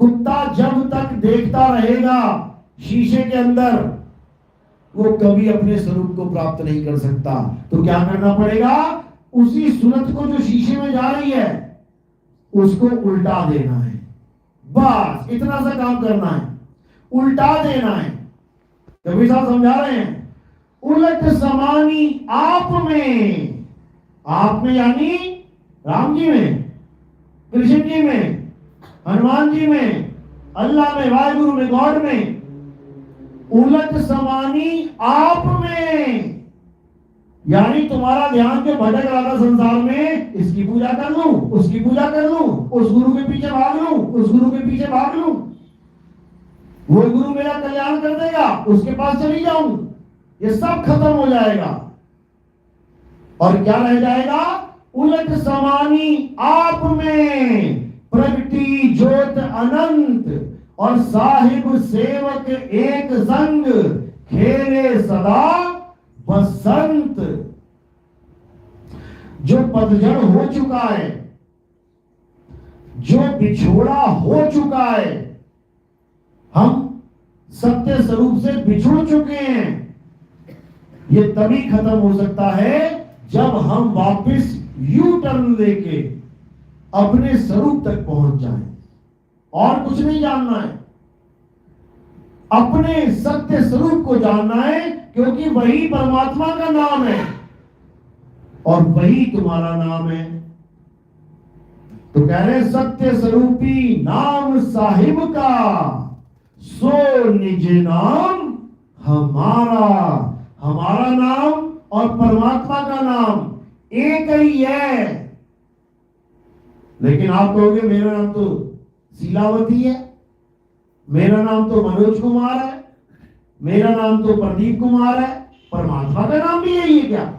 कुत्ता जब तक देखता रहेगा शीशे के अंदर, वो कभी अपने स्वरूप को प्राप्त नहीं कर सकता। तो क्या करना पड़ेगा? उसी सूरत को जो शीशे में जा रही है उसको उल्टा देना है। बस इतना सा काम करना है, उल्टा देना है। कबीर साहब समझा रहे हैं, उलट समानी आप में यानी राम जी में, कृष्ण जी में, हनुमान जी में, अल्लाह में, वाहिगुरु में, गॉड में। उलट समानी आप में, यानी तुम्हारा ध्यान जो भटक रहा था संसार में, इसकी पूजा कर लूं, उसकी पूजा कर लूं, उस गुरु के पीछे भाग लूं, उस गुरु के पीछे भाग लूं, वो गुरु मेरा कल्याण कर देगा, उसके पास चली जाऊं, ये सब खत्म हो जाएगा। और क्या रह जाएगा? उलट समानी आप में प्रगति ज्योत अनंत और साहिब सेवक एक संग खेले सदा बसंत। जो पतझड़ हो चुका है, जो बिछोड़ा हो चुका है, हम सत्य स्वरूप से बिछुड़ चुके हैं, ये तभी खत्म हो सकता है जब हम वापस यू टर्न लेके अपने स्वरूप तक पहुंच जाएं। और कुछ नहीं जानना है, अपने सत्य स्वरूप को जानना है, क्योंकि वही परमात्मा का नाम है और वही तुम्हारा नाम है। तो कह रहे सत्य स्वरूपी नाम साहिब का, सो निज नाम हमारा। हमारा नाम और परमात्मा का नाम एक ही है। लेकिन आप कहोगे मेरा नाम तो शीलावती है, मेरा नाम तो मनोज कुमार है, मेरा नाम तो प्रदीप कुमार है, परमात्मा का नाम भी यही है क्या?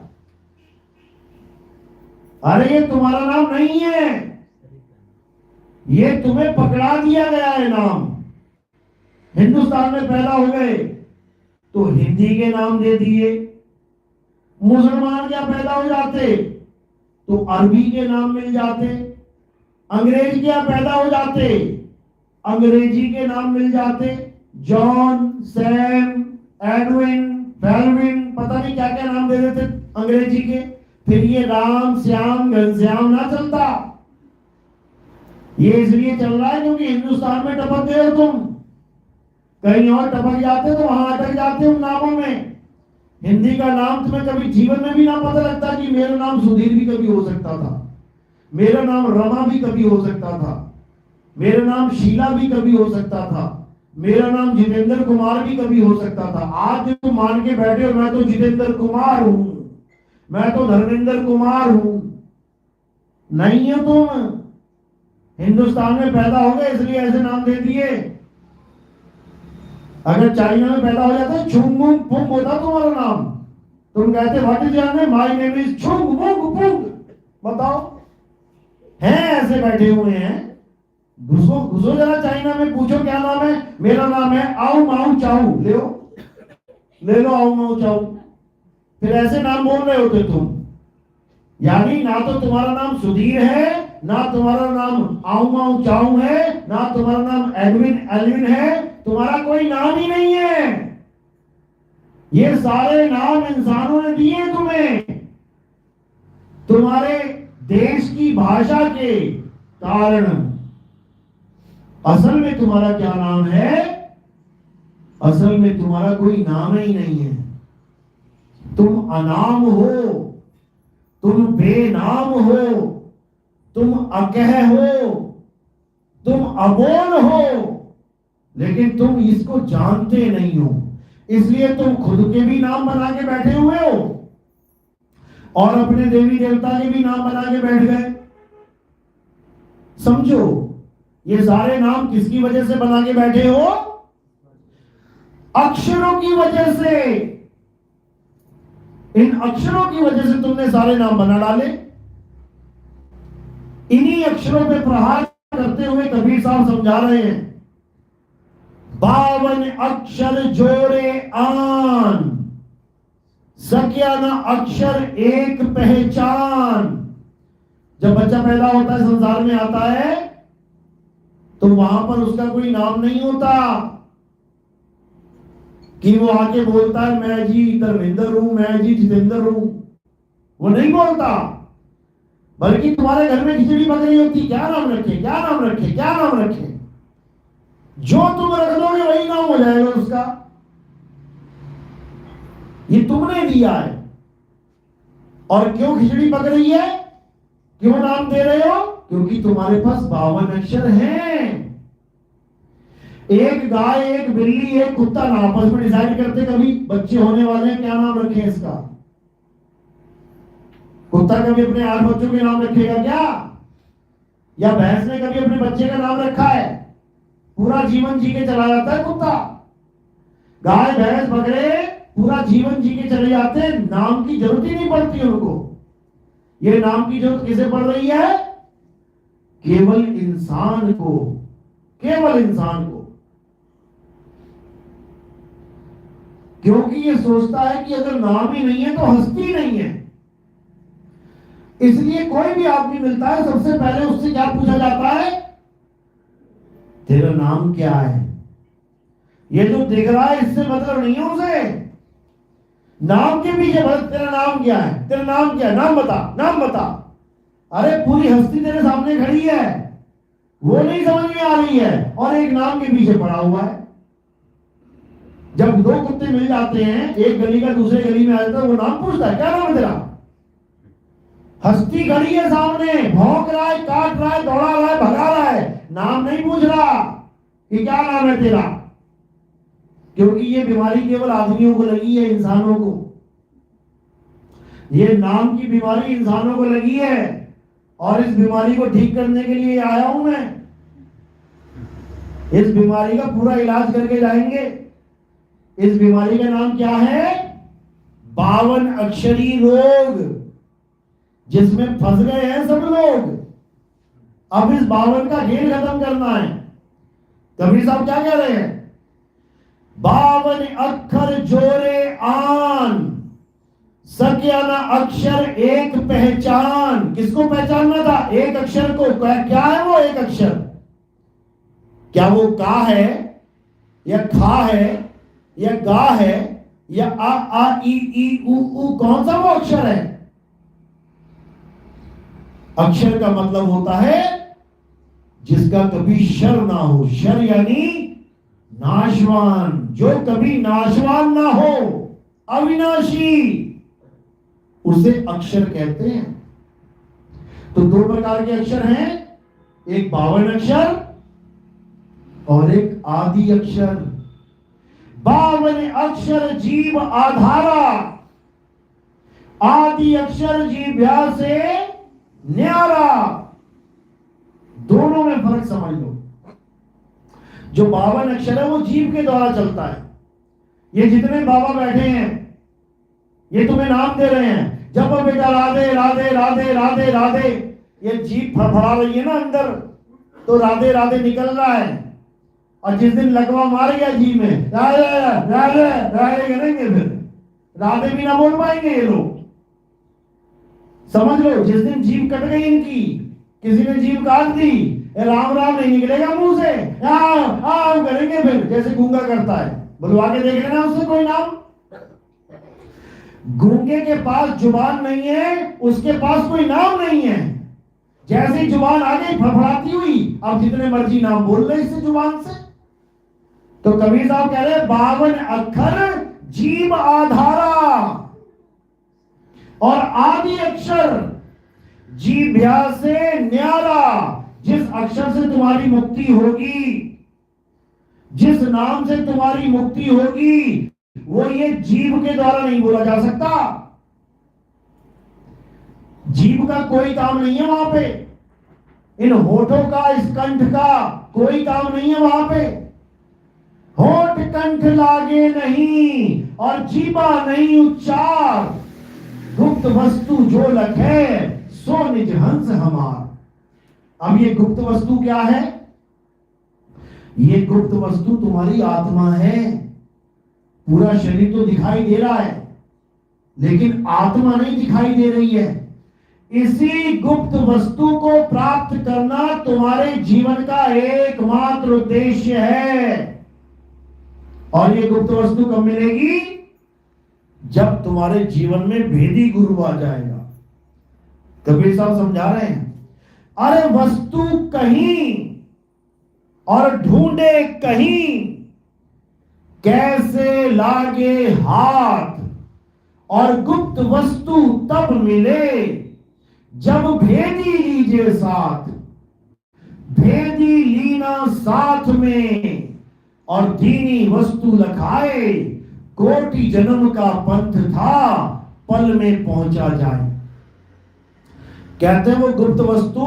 अरे ये तुम्हारा नाम नहीं है, ये तुम्हें पकड़ा दिया गया है नाम। हिंदुस्तान में पैदा हो गए तो हिंदी के नाम दे दिए। मुसलमान क्या पैदा हो जाते तो अरबी के नाम मिल जाते, अंग्रेज क्या पैदा हो जाते, अंग्रेजी के नाम मिल जाते, जॉन, सैम, एडविन, बेल्विन, पता नहीं क्या क्या नाम दे देते अंग्रेजी के। फिर ये राम, श्याम, घनश्याम ना चलता। ये इसलिए चल रहा है क्योंकि हिंदुस्तान में टपक गए हो तुम, कहीं और टपक जाते तो वहां अटक जाते उन नामों में। हिंदी का नाम तुम्हें कभी जीवन में भी ना पता लगता कि मेरा नाम सुधीर भी कभी हो सकता था, मेरा नाम रमा भी कभी हो सकता था, मेरा नाम शीला भी कभी हो सकता था, मेरा नाम जितेंद्र कुमार भी कभी हो सकता था। आज तुम मान के बैठे हो मैं तो जितेंद्र कुमार हूं, मैं तो धर्मेंद्र कुमार हूं। नहीं हो तुम, हिंदुस्तान में पैदा हो गए इसलिए ऐसे नाम दे दिए। अगर चाइना में पैदा हो जाता छुंगमुंग पुंग होता तुम्हारा नाम, तुम कहते what is your name, my name is छुंगमुंग पुंग। बताओ, हैं ऐसे बैठे हुए हैं। घुसो घुसो जरा चाइना में, पूछो क्या नाम है, मेरा नाम है आओ माऊ चाऊ, ले लो आओ माऊ चाऊ। फिर ऐसे नाम बोल रहे होते तुम। यानी ना तो तुम्हारा नाम सुधीर है, ना तुम्हारा नाम आऊ माऊ चाऊ है, ना तुम्हारा नाम एडविन एल्विन है, तुम्हारा कोई नाम ही नहीं है। ये सारे नाम इंसानों ने दिए तुम्हें, तुम्हारे देश की भाषा के कारण। असल में तुम्हारा क्या नाम है, असल में तुम्हारा कोई नाम ही नहीं है। तुम अनाम हो, तुम बेनाम हो, तुम अकह हो, तुम अबोल हो, लेकिन तुम इसको जानते नहीं हो। इसलिए तुम खुद के भी नाम बना के बैठे हुए हो और अपने देवी देवता के भी नाम बना के बैठ गए। समझो, ये सारे नाम किसकी वजह से बना के बैठे हो? अक्षरों की वजह से। इन अक्षरों की वजह से तुमने सारे नाम बना डाले। इन्हीं अक्षरों पे प्रहार करते हुए कबीर साहब समझा रहे हैं, 52 अक्षर जोड़े आन, सकिया न अक्षर एक पहचान। जब बच्चा पैदा होता है, संसार में आता है, तो वहां पर उसका कोई नाम नहीं होता कि वो आके बोलता है मैं जी धर्मेंद्र हूं, मैं जी जितेंद्र हूं। वो नहीं बोलता, बल्कि तुम्हारे घर में खिचड़ी पक रही होती, क्या नाम रखे, क्या नाम रखे, क्या नाम रखे। जो तुम रख दोगे वही नाम हो जाएगा उसका। ये तुमने दिया है। और क्यों खिचड़ी पक रही है, क्यों नाम दे रहे हो? क्योंकि तुम्हारे पास 52 अक्षर हैं। एक गाय, एक बिल्ली, एक कुत्ता ना आपस में डिसाइड करते कभी बच्चे होने वाले हैं क्या नाम रखें इसका? कुत्ता कभी अपने 8 बच्चों के नाम रखेगा क्या? या भैंस ने कभी अपने बच्चे का नाम रखा है? पूरा जीवन जी के चला जाता है कुत्ता। गाय, भैंस, बकरे पूरा जीवन जी के चले जाते हैं, नाम की जरूरत ही नहीं पड़ती उनको। ये नाम की जरूरत किसे पड़ रही है? केवल इंसान को, केवल इंसान को। क्योंकि ये सोचता है कि अगर नाम ही नहीं है तो हस्ती नहीं है। इसलिए कोई भी आदमी मिलता है, सबसे पहले उससे क्या पूछा जाता है? तेरा नाम क्या है? ये जो दिख रहा है इससे मतलब नहीं है उसे। नाम के पीछे बस तेरा नाम क्या है, तेरा नाम क्या है, नाम बता, नाम बता। अरे पूरी हस्ती तेरे सामने खड़ी है, वो नहीं समझ में आ रही है और एक नाम के पीछे पड़ा हुआ है। जब 2 कुत्ते मिल जाते हैं, एक गली का दूसरे गली में आ जाता है, वो नाम पूछता है क्या नाम है तेरा? हस्ती खड़ी है सामने, भौंक रहा है, काट रहा है, दौड़ा रहा है, भगा रहा है, नाम नहीं पूछ रहा कि क्या नाम है तेरा। क्योंकि ये बीमारी केवल आदमियों को लगी है, इंसानों को। ये नाम की बीमारी इंसानों को लगी है और इस बीमारी को ठीक करने के लिए आया हूं मैं। इस बीमारी का पूरा इलाज करके जाएंगे। इस बीमारी का नाम क्या है? 52 अक्षरी रोग, जिसमें फंस गए हैं सब लोग। अब इस 52 का खेल खत्म करना है। कबीर साहब क्या कह रहे हैं? 52 अक्षर जोड़े आन, सक्याना अक्षर एक पहचान। किसको पहचानना था? एक अक्षर को। क्या है वो एक अक्षर? क्या वो का है या खा है या गा है या आ ई उ? कौन सा वो अक्षर है? अक्षर का मतलब होता है जिसका कभी शर ना हो। शर यानी नाशवान, जो कभी नाशवान ना हो, अविनाशी, उसे अक्षर कहते हैं। तो दो प्रकार के अक्षर हैं, एक 52 अक्षर और एक आदि अक्षर। 52 अक्षर जीव आधारा, आदि अक्षर जीभ्या से न्यारा। दोनों में फर्क समझ लो। जो 52 अक्षर है वो जीव के द्वारा चलता है। ये जितने बाबा बैठे हैं ये तुम्हें नाम दे रहे हैं, जब बेटा राधे राधे राधे राधे राधे, ये जीभ फड़फड़ा रही है ना अंदर, तो राधे राधे निकल रहा है। और जिस दिन लगवा मार गया जीभ में, राधे राधे राधे करेंगे, फिर राधे भी ना बोल पाएंगे ये लोग। समझ लो, जिस दिन जीभ कट गई इनकी, किसी ने जीभ काट दी, राम राम नहीं निकलेगा मुंह से, आ करेंगे फिर, जैसे गूंगा करता है। बुलवा के देख लेना उससे कोई नाम। गूंगे के पास जुबान नहीं है, उसके पास कोई नाम नहीं है। जैसे जुबान आ गई फड़फड़ाती हुई, अब जितने मर्जी नाम बोल रहे इससे जुबान से। तो कबीर साहब कह रहे 52 अक्षर जीव आधारा और आदि अक्षर जीभ्या से न्यारा। जिस अक्षर से तुम्हारी मुक्ति होगी, जिस नाम से तुम्हारी मुक्ति होगी, वो ये जीभ के द्वारा नहीं बोला जा सकता। जीभ का कोई काम नहीं है वहां पे, इन होठों का, इस कंठ का कोई काम नहीं है वहां पे। होठ कंठ लागे नहीं और जीभा नहीं उच्चार, गुप्त वस्तु जो लखे सो निज हंस हमार। अब ये गुप्त वस्तु क्या है? ये गुप्त वस्तु तुम्हारी आत्मा है। पूरा शरीर तो दिखाई दे रहा है, लेकिन आत्मा नहीं दिखाई दे रही है। इसी गुप्त वस्तु को प्राप्त करना तुम्हारे जीवन का एकमात्र उद्देश्य है। और ये गुप्त वस्तु कब मिलेगी? जब तुम्हारे जीवन में भेदी गुरु आ जाएगा। कबीर साहब समझा रहे हैं, अरे वस्तु कहीं और ढूंढे कहीं, कैसे लागे हाथ, और गुप्त वस्तु तब मिले जब भेदी लीजिए साथ। भेदी लीना साथ में और दीनी वस्तु लखाए, कोटि जन्म का पंथ था पल में पहुंचा जाए। कहते हैं वो गुप्त वस्तु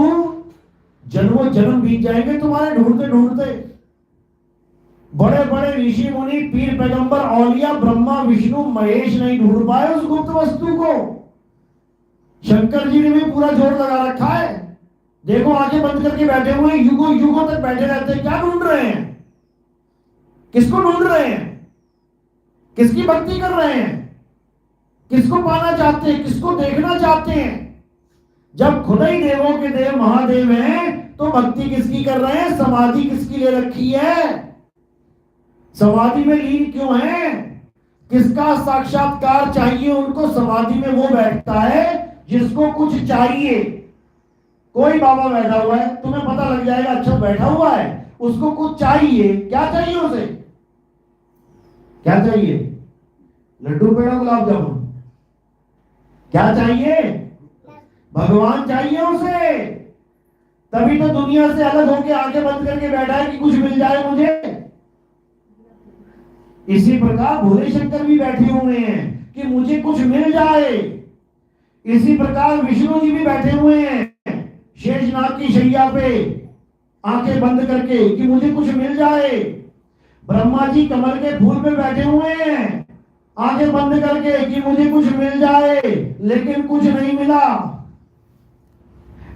जन्मों जन्म बीत जाएंगे तुम्हारे ढूंढते ढूंढते। बड़े बड़े ऋषि मुनि, पीर पैगंबर, औलिया, ब्रह्मा विष्णु महेश नहीं ढूंढ पाए उस गुप्त वस्तु को। शंकर जी ने भी पूरा जोर लगा रखा है। देखो आंखें बंद करके बैठे हुए, युगों युगों तक बैठे रहते हैं। क्या ढूंढ रहे हैं? किसको ढूंढ रहे हैं? किसकी भक्ति कर रहे हैं? किसको पाना चाहते हैं? किसको देखना चाहते हैं? जब खुद ही देवों के देव महादेव हैं, तो भक्ति किसकी कर रहे हैं? समाधि किसकी ले रखी है? समाधि में लीन क्यों है? किसका साक्षात्कार चाहिए उनको? समाधि में वो बैठता है जिसको कुछ चाहिए। कोई बाबा बैठा हुआ है, तुम्हें पता लग जाएगा अच्छा बैठा हुआ है, उसको कुछ चाहिए। क्या चाहिए उसे? क्या चाहिए? लड्डू पेड़ा गुलाब जामुन? क्या चाहिए? भगवान चाहिए उसे। तभी तो दुनिया से अलग होकर आंखें बंद करके बैठा है कि कुछ मिल जाए मुझे। इसी प्रकार भोले शंकर भी बैठे हुए हैं कि मुझे कुछ मिल जाए। इसी प्रकार विष्णु जी भी बैठे हुए हैं शेषनाग की शैया पे आंखें बंद करके कि मुझे कुछ मिल जाए। ब्रह्मा जी कमल के फूल पे बैठे हुए हैं आंखें बंद करके कि मुझे कुछ मिल जाए, लेकिन कुछ नहीं मिला।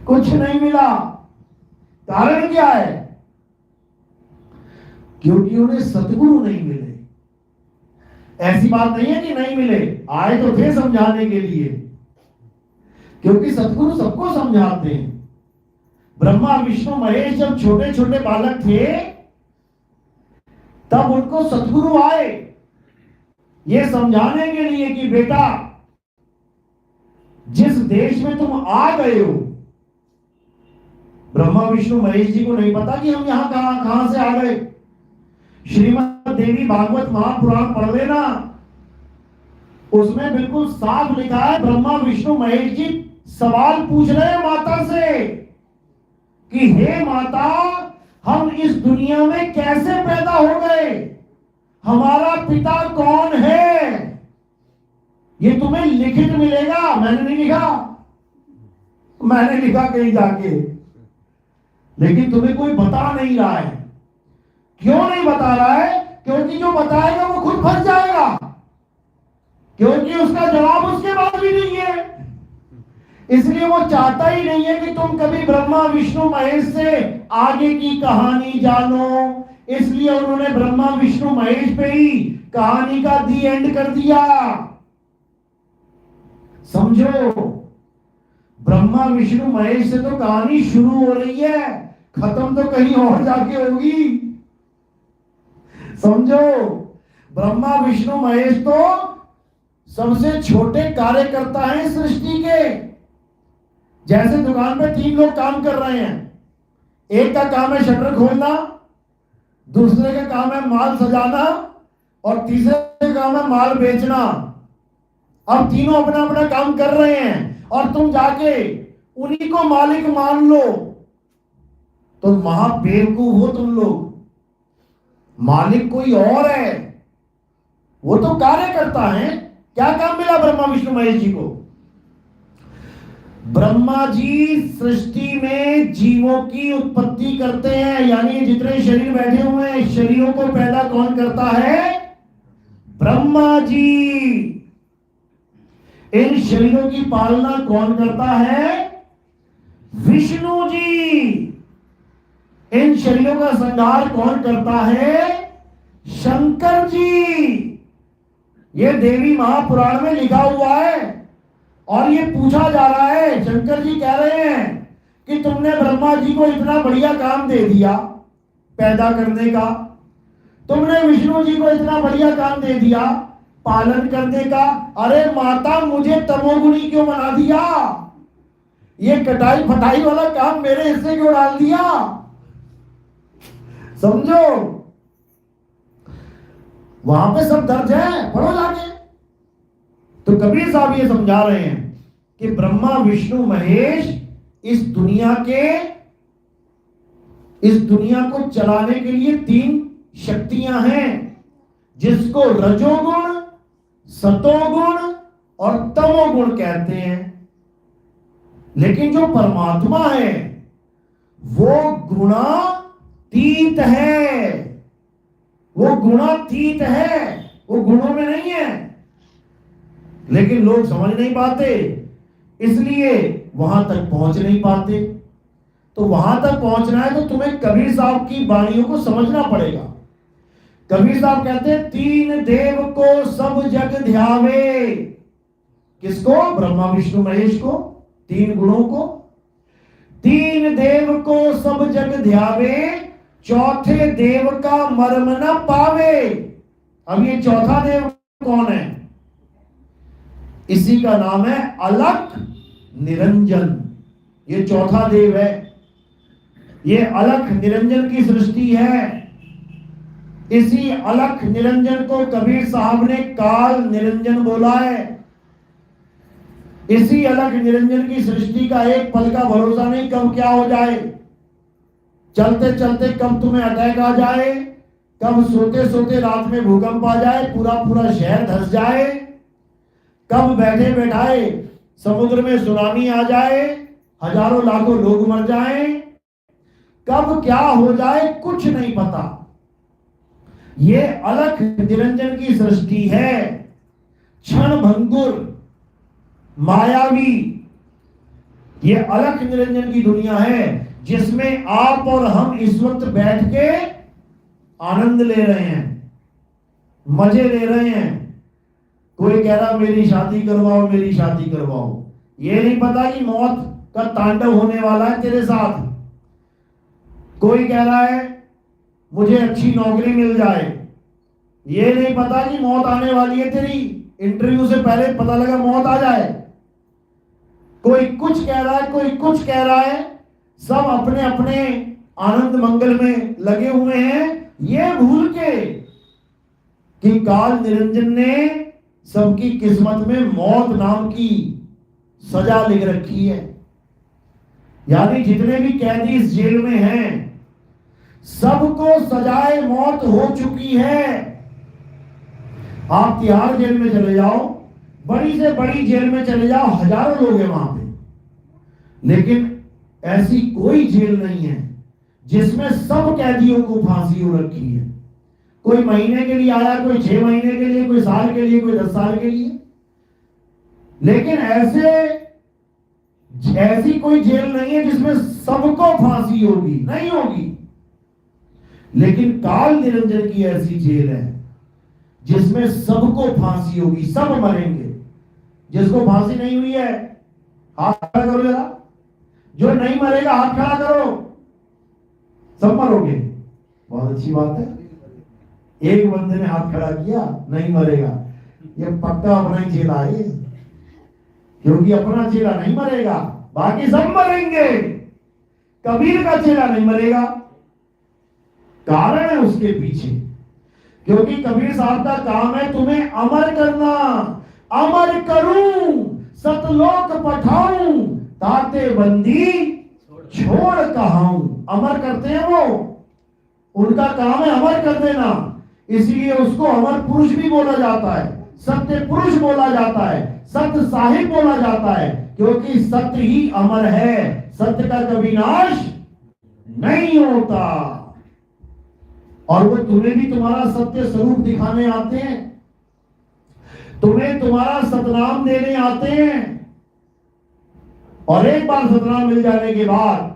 कुछ नहीं मिला। कारण क्या है? क्योंकि उन्हें सतगुरु नहीं मिले। ऐसी बात नहीं है कि नहीं मिले, आए तो थे समझाने के लिए, क्योंकि सतगुरु सबको समझाते हैं। ब्रह्मा विष्णु महेश जब छोटे छोटे बालक थे तब उनको सतगुरु आए ये समझाने के लिए कि बेटा जिस देश में तुम आ गए हो, ब्रह्मा विष्णु महेश जी को नहीं पता कि हम यहां कहां से आ गए। श्रीमद् देवी भागवत महापुराण पढ़ लेना, उसमें बिल्कुल साफ लिखा है, ब्रह्मा विष्णु महेश जी सवाल पूछ रहे हैं माता से कि हे माता, हम इस दुनिया में कैसे पैदा हो गए, हमारा पिता कौन है। ये तुम्हें लिखित मिलेगा, मैंने नहीं लिखा, मैंने लिखा कहीं जाके, लेकिन तुम्हें कोई बता नहीं रहा है। क्यों नहीं बता रहा है? क्योंकि जो बताएगा वो खुद फंस जाएगा, क्योंकि उसका जवाब उसके पास भी नहीं है। इसलिए वो चाहता ही नहीं है कि तुम कभी ब्रह्मा विष्णु महेश से आगे की कहानी जानो, इसलिए उन्होंने ब्रह्मा विष्णु महेश पे ही कहानी का दी एंड कर दिया। समझो, ब्रह्मा विष्णु महेश से तो कहानी शुरू हो रही है, खत्म तो कहीं और जाके होगी। समझो, ब्रह्मा विष्णु महेश तो सबसे छोटे कार्यकर्ता हैं सृष्टि के। जैसे दुकान पे 3 लोग काम कर रहे हैं, एक का काम है शटर खोलना, दूसरे का काम है माल सजाना और तीसरे का काम है माल बेचना। अब तीनों अपना अपना काम कर रहे हैं और तुम जाके उन्हीं को मालिक मान लो तो महाबेवकूफ हो तुम लोग। मालिक कोई और है, वो तो कार्य करता है। क्या काम मिला ब्रह्मा विष्णु महेश जी को? ब्रह्मा जी सृष्टि में जीवों की उत्पत्ति करते हैं, यानी जितने शरीर बैठे हुए हैं शरीरों को पैदा कौन करता है? ब्रह्मा जी। इन शरीरों की पालना कौन करता है? विष्णु जी। इन शरीरों का संहार कौन करता है? शंकर जी। ये देवी महापुराण में लिखा हुआ है और ये पूछा जा रहा है। शंकर जी कह रहे हैं कि तुमने ब्रह्मा जी को इतना बढ़िया काम दे दिया पैदा करने का, तुमने विष्णु जी को इतना बढ़िया काम दे दिया पालन करने का, अरे माता मुझे तमोगुणी क्यों बना दिया? ये कटाई फटाई वाला काम मेरे हिस्से क्यों डाल दिया? समझो, वहां पे सब दर्ज है, पढ़ो जाके। तो कबीर साहब ये समझा रहे हैं कि ब्रह्मा विष्णु महेश इस दुनिया को चलाने के लिए 3 शक्तियां हैं, जिसको रजोगुण, सतोगुण और तमोगुण कहते हैं। लेकिन जो परमात्मा है वो गुणातीत है, वो गुणातीत है, वो गुणों में नहीं है। लेकिन लोग समझ नहीं पाते, इसलिए वहां तक पहुंच नहीं पाते। तो वहां तक पहुंचना है तो तुम्हें कबीर साहब की वाणियों को समझना पड़ेगा। कबीर साहब कहते हैं 3 देव को सब जग ध्यावे। किसको? ब्रह्मा विष्णु महेश को, 3 गुणों को। 3 देव को सब जग ध्यावे, चौथे देव का मर्म न पावे। अब ये चौथा देव कौन है? इसी का नाम है अलख निरंजन। ये चौथा देव है। ये अलख निरंजन की सृष्टि है। इसी अलख निरंजन को कबीर साहब ने काल निरंजन बोला है। इसी अलख निरंजन की सृष्टि का एक पल का भरोसा नहीं, कब क्या हो जाए। चलते चलते कब तुम्हें अटैक आ जाए, कब सोते सोते रात में भूकंप आ जाए, पूरा पूरा शहर धंस जाए, कब बैठे बैठाए समुद्र में सुनामी आ जाए, हजारों लाखों लोग मर जाएं, कब क्या हो जाए कुछ नहीं पता। ये अलख निरंजन की सृष्टि है, क्षण भंगुर, मायावी। ये अलख निरंजन की दुनिया है जिसमें आप और हम इस वक्त बैठ के आनंद ले रहे हैं, मजे ले रहे हैं। कोई कह रहा मेरी शादी करवाओ, मेरी शादी करवाओ। ये नहीं पता कि मौत का तांडव होने वाला है तेरे साथ। कोई कह रहा है मुझे अच्छी नौकरी मिल जाए, ये नहीं पता कि मौत आने वाली है तेरी। इंटरव्यू से पहले पता लगा मौत आ जाए। कोई कुछ कह रहा है, कोई कुछ कह रहा है। सब अपने अपने आनंद मंगल में लगे हुए हैं, ये भूल के कि काल निरंजन ने सबकी किस्मत में मौत नाम की सजा लिख रखी है। यानी जितने भी कैदी इस जेल में हैं, सबको सजाए मौत हो चुकी है। आप तिहाड़ जेल में चले जाओ, बड़ी से बड़ी जेल में चले जाओ, हजारों लोग हैं वहां पे, लेकिन ऐसी कोई जेल नहीं है जिसमें सब कैदियों को फांसी हो रखी है। कोई महीने के लिए आया, कोई 6 महीने के लिए, कोई साल के लिए, कोई 10 साल के लिए, लेकिन ऐसी कोई जेल नहीं है जिसमें सबको फांसी होगी, नहीं होगी। लेकिन काल निरंजन की ऐसी जेल है जिसमें सबको फांसी होगी, सब मरेंगे। जिसको फांसी नहीं हुई है हाथ खड़ा करो जरा। जो नहीं मरेगा हाथ खड़ा करो। सब मरोगे, बहुत अच्छी बात है। एक बंदे ने हाथ खड़ा किया, नहीं मरेगा, ये पक्का अपना ही चेला है, क्योंकि अपना चेला नहीं मरेगा, बाकी सब मरेंगे। कबीर का चेला नहीं मरेगा। कारण है उसके पीछे, क्योंकि कबीर साहब का काम है तुम्हें अमर करना। अमर करूं सतलोक पठाऊं, ताते बंदी छोड़ कहाऊं। अमर करते हैं वो, उनका काम है अमर कर देना। इसलिए उसको अमर पुरुष भी बोला जाता है, सत्य पुरुष बोला जाता है, सत्य साहिब बोला जाता है, क्योंकि सत्य ही अमर है। सत्य का कभी नाश नहीं होता। और वो तुम्हें भी तुम्हारा सत्य स्वरूप दिखाने आते हैं, तुम्हें तुम्हारा सतनाम देने आते हैं। और एक बार सतनाम मिल जाने के बाद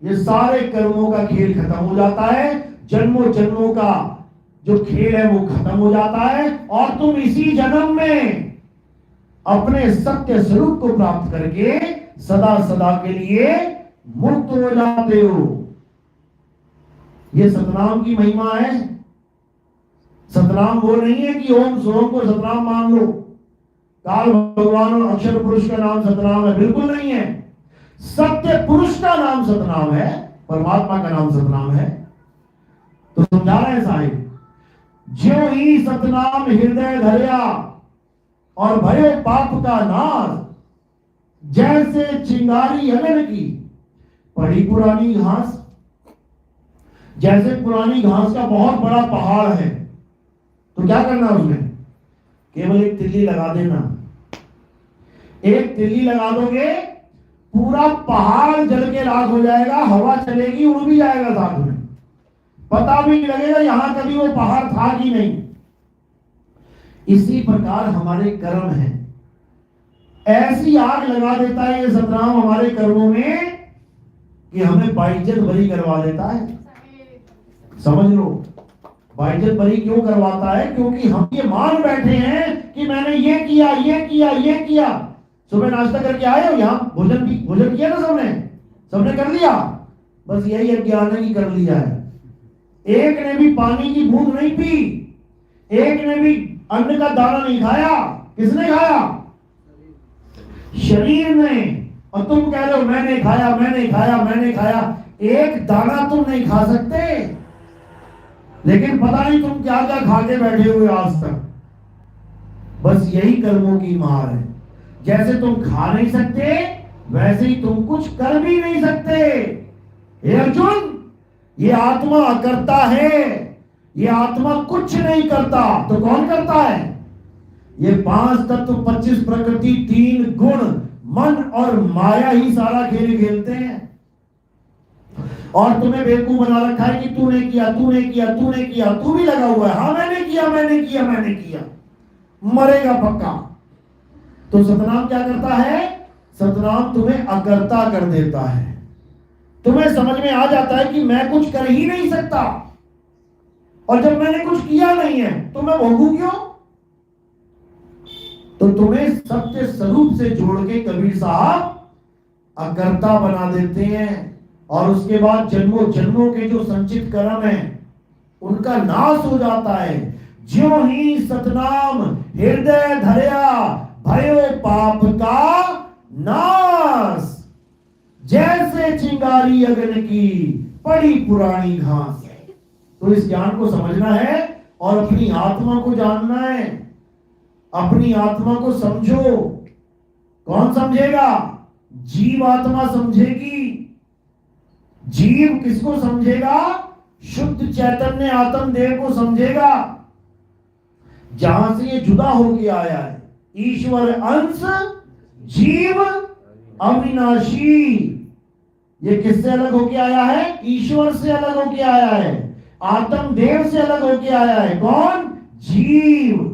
ये सारे कर्मों का खेल खत्म हो जाता है। जन्मों जन्मों का जो खेल है वो खत्म हो जाता है, और तुम इसी जन्म में अपने सत्य स्वरूप को प्राप्त करके सदा सदा के लिए मुक्त हो जाते हो। ये सतनाम की महिमा है। सतनाम वो नहीं है कि ओम सोम को सतनाम मान लो, काल भगवान और अक्षर पुरुष का नाम सतनाम है, बिल्कुल नहीं है। सत्य पुरुष का नाम सतनाम है, परमात्मा का नाम सतनाम है। तो समझा रहे हैं साहिब, ज्यों ही सतनाम हृदय धरिया और भयो पाप का नाश, जैसे चिंगारी अनन की पड़ी पुरानी घास। जैसे पुरानी घास का बहुत बड़ा पहाड़ है, तो क्या करना उसमें? केवल एक तिल्ली लगा देना। एक तिल्ली लगा दोगे, पूरा पहाड़ जल के राख हो जाएगा, हवा चलेगी, उड़ भी जाएगा साथ में, पता भी नहीं लगेगा यहां कभी वो पहाड़ था कि नहीं। इसी प्रकार हमारे कर्म हैं, ऐसी आग लगा देता है ये सतनाम हमारे कर्मों में कि हमें बाइज्जत बरी करवा देता है। समझ लो, बाइज्जत बरी क्यों करवाता है? क्योंकि हम ये मान बैठे हैं कि मैंने ये किया, ये किया, ये किया। सुबह नाश्ता करके आए हो, यहाँ भोजन किया ना सबने कर लिया, बस यही अज्ञान है कि कर लिया है। एक ने भी पानी की बूंद नहीं पी, एक ने भी अन्न का दाना नहीं खाया। किसने खाया? शरीर ने। और तुम कह रहे हो मैंने खाया, मैंने खाया, मैंने खाया। एक दाना तुम नहीं खा सकते, लेकिन पता नहीं तुम क्या क्या खा के बैठे हुए आज तक। बस यही कर्मों की मार है। जैसे तुम खा नहीं सकते, वैसे ही तुम कुछ कर भी नहीं सकते। हे अर्जुन, ये आत्मा अकर्ता है, ये आत्मा कुछ नहीं करता, तो कौन करता है? ये 5 तत्व, 25 प्रकृति, 3 गुण, मन और माया ही सारा खेल खेलते हैं। और तुम्हें बेवकूफ बना रखा है कि तूने किया, तूने किया, तूने किया। तू भी लगा हुआ है, हाँ मैंने किया, मैंने किया, मैंने किया, मरेगा पक्का। तो सतनाम क्या करता है? सतनाम तुम्हें अकर्ता कर देता है। तुम्हें समझ में आ जाता है कि मैं कुछ कर ही नहीं सकता, और जब मैंने कुछ किया नहीं है तो मैं भोगूं क्यों? तो तुम्हें सत्य स्वरूप से जोड़ के कबीर साहब अकर्ता बना देते हैं, और उसके बाद जन्मों जन्मों के जो संचित कर्म है उनका नाश हो जाता है। ज्यों ही सतनाम हृदय धरया भयो पाप का नाश, जैसे चिंगारी अग्नि की पड़ी पुरानी घास है। तो इस ज्ञान को समझना है और अपनी आत्मा को जानना है। अपनी आत्मा को समझो। कौन समझेगा? जीव आत्मा समझेगी। जीव किसको समझेगा? शुद्ध चैतन्य आत्म देव को समझेगा, जहां से ये जुदा होके आया है। ईश्वर अंश जीव अविनाशी, ये किससे अलग होके आया है? ईश्वर से अलग होके आया है, आत्म देव से अलग होके आया है। कौन? जीव।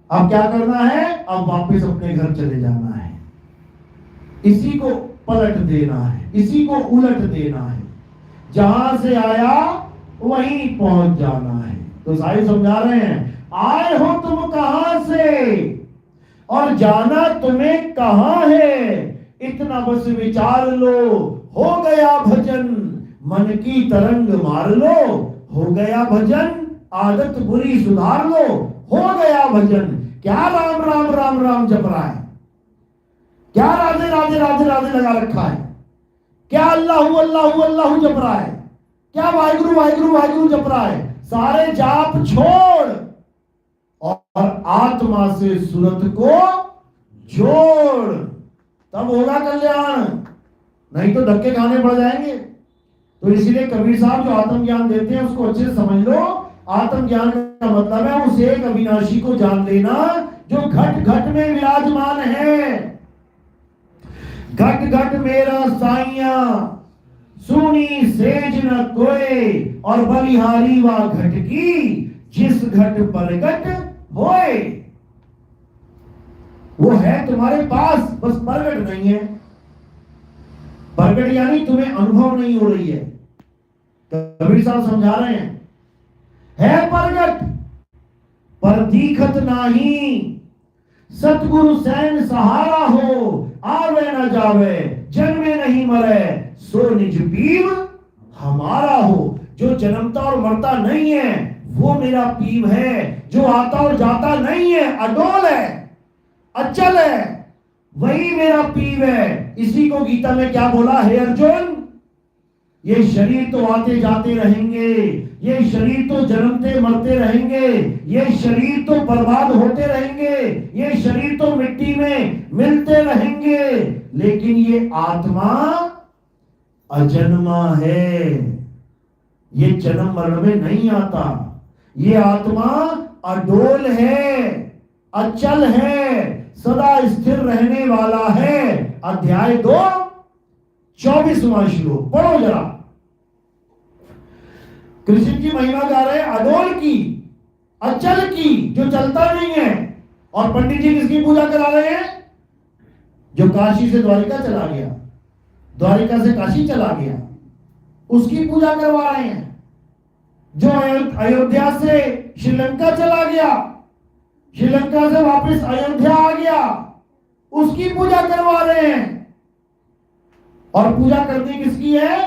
अब क्या करना है? अब वापस अपने घर चले जाना है, इसी को पलट देना है, इसी को उलट देना है। जहां से आया वहीं पहुंच जाना है। तो साहिब समझा रहे हैं, आए हो तुम कहां से और जाना तुम्हें कहां है, इतना बस विचार लो, हो गया भजन, मन की तरंग मार लो, हो गया भजन, आदत बुरी सुधार लो, हो गया भजन। क्या राम राम राम राम जप रहा है? क्या राधे राधे राधे राधे लगा रखा है? क्या अल्लाहु अल्लाहु अल्लाहु जप रहा है? क्या वाहिगुरु वाहिगुरु वाहिगुरु जप रहा है? सारे जाप छोड़ और आत्मा से सूरत को जोड़, तब होगा कल्याण, नहीं तो धक्के खाने पड़ जाएंगे। तो इसीलिए कबीर साहब जो आत्मज्ञान देते हैं उसको अच्छे से समझ लो। आत्मज्ञान का मतलब है उस एक अविनाशी को जान लेना जो घट घट में विराजमान है। घट घट मेरा साइया सुनी सेज न कोई, और बलिहारी वा घट की जिस घट प्रगट होए। वो है तुम्हारे पास, बस प्रगट नहीं है। प्रगट यानी तुम्हें अनुभव नहीं हो रही है। कबीर साहब समझा रहे हैं, है प्रगट पर दीखत नाही, सतगुरु सैन सहारा हो, आवे न जावे जन्मे नहीं मरे, सो निज पीव हमारा हो। जो जन्मता और मरता नहीं है वो मेरा पीव है, जो आता और जाता नहीं है, अडोल है, अचल है, वही मेरा पीव है। इसी को गीता में क्या बोला? हे अर्जुन, ये शरीर तो आते जाते रहेंगे, ये शरीर तो जन्मते मरते रहेंगे, ये शरीर तो बर्बाद होते रहेंगे, ये शरीर तो मिट्टी में मिलते रहेंगे, लेकिन ये आत्मा अजन्मा है, ये जन्म मरण में नहीं आता। ये आत्मा अडोल है, अचल है, सदा स्थिर रहने वाला है। अध्याय 2 24वां श्लोक पढ़ो जरा। कृष्ण की महिमा गा रहे हैं अडोल की, अचल की, जो चलता नहीं है। और पंडित जी किसकी पूजा करा रहे हैं? जो काशी से द्वारिका चला गया, द्वारिका से काशी चला गया, उसकी पूजा करवा रहे हैं। जो अयोध्या से श्रीलंका चला गया, श्रीलंका से वापस अयोध्या आ गया, उसकी पूजा करवा रहे हैं। और पूजा करनी किसकी है?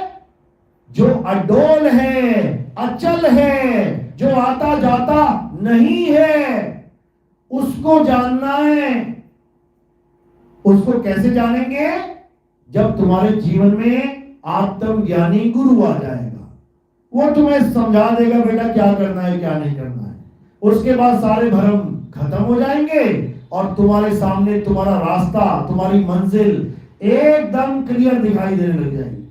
जो अडोल है, अचल है, जो आता जाता नहीं है, उसको जानना है। उसको कैसे जानेंगे? जब तुम्हारे जीवन में आत्मज्ञानी गुरु आ जाएगा, वो तुम्हें समझा देगा बेटा क्या करना है क्या नहीं करना है। उसके बाद सारे भ्रम खत्म हो जाएंगे और तुम्हारे सामने तुम्हारा रास्ता, तुम्हारी मंजिल एकदम क्लियर दिखाई देने लग जाएगी।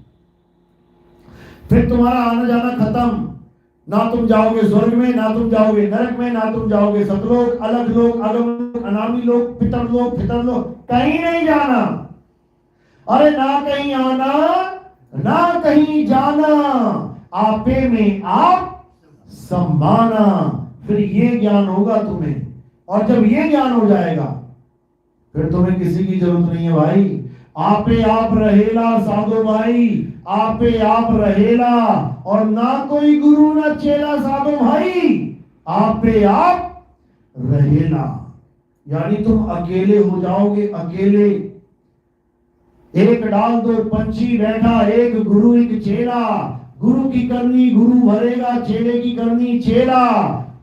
फिर तुम्हारा आना जाना खत्म, ना तुम जाओगे स्वर्ग में, ना तुम जाओगे नरक में, ना तुम जाओगे सतलोक, अलग लोक, अगम अनामी लोक, पितर लोक, कहीं नहीं जाना। अरे ना कहीं आना ना कहीं जाना, आपे में आप समाना। फिर ये ज्ञान होगा तुम्हें, और जब ये ज्ञान हो जाएगा फिर तुम्हें किसी की जरूरत नहीं है भाई। आपे आप रहेला साधो भाई, आपे आप रहेला, और ना कोई गुरु ना चेला साधो भाई, आपे आप रहेला। यानी तुम अकेले हो जाओगे, अकेले। एक डाल दो पंछी बैठा, एक गुरु एक चेला, गुरु की करनी गुरु भरेगा, चेले की करनी चेला,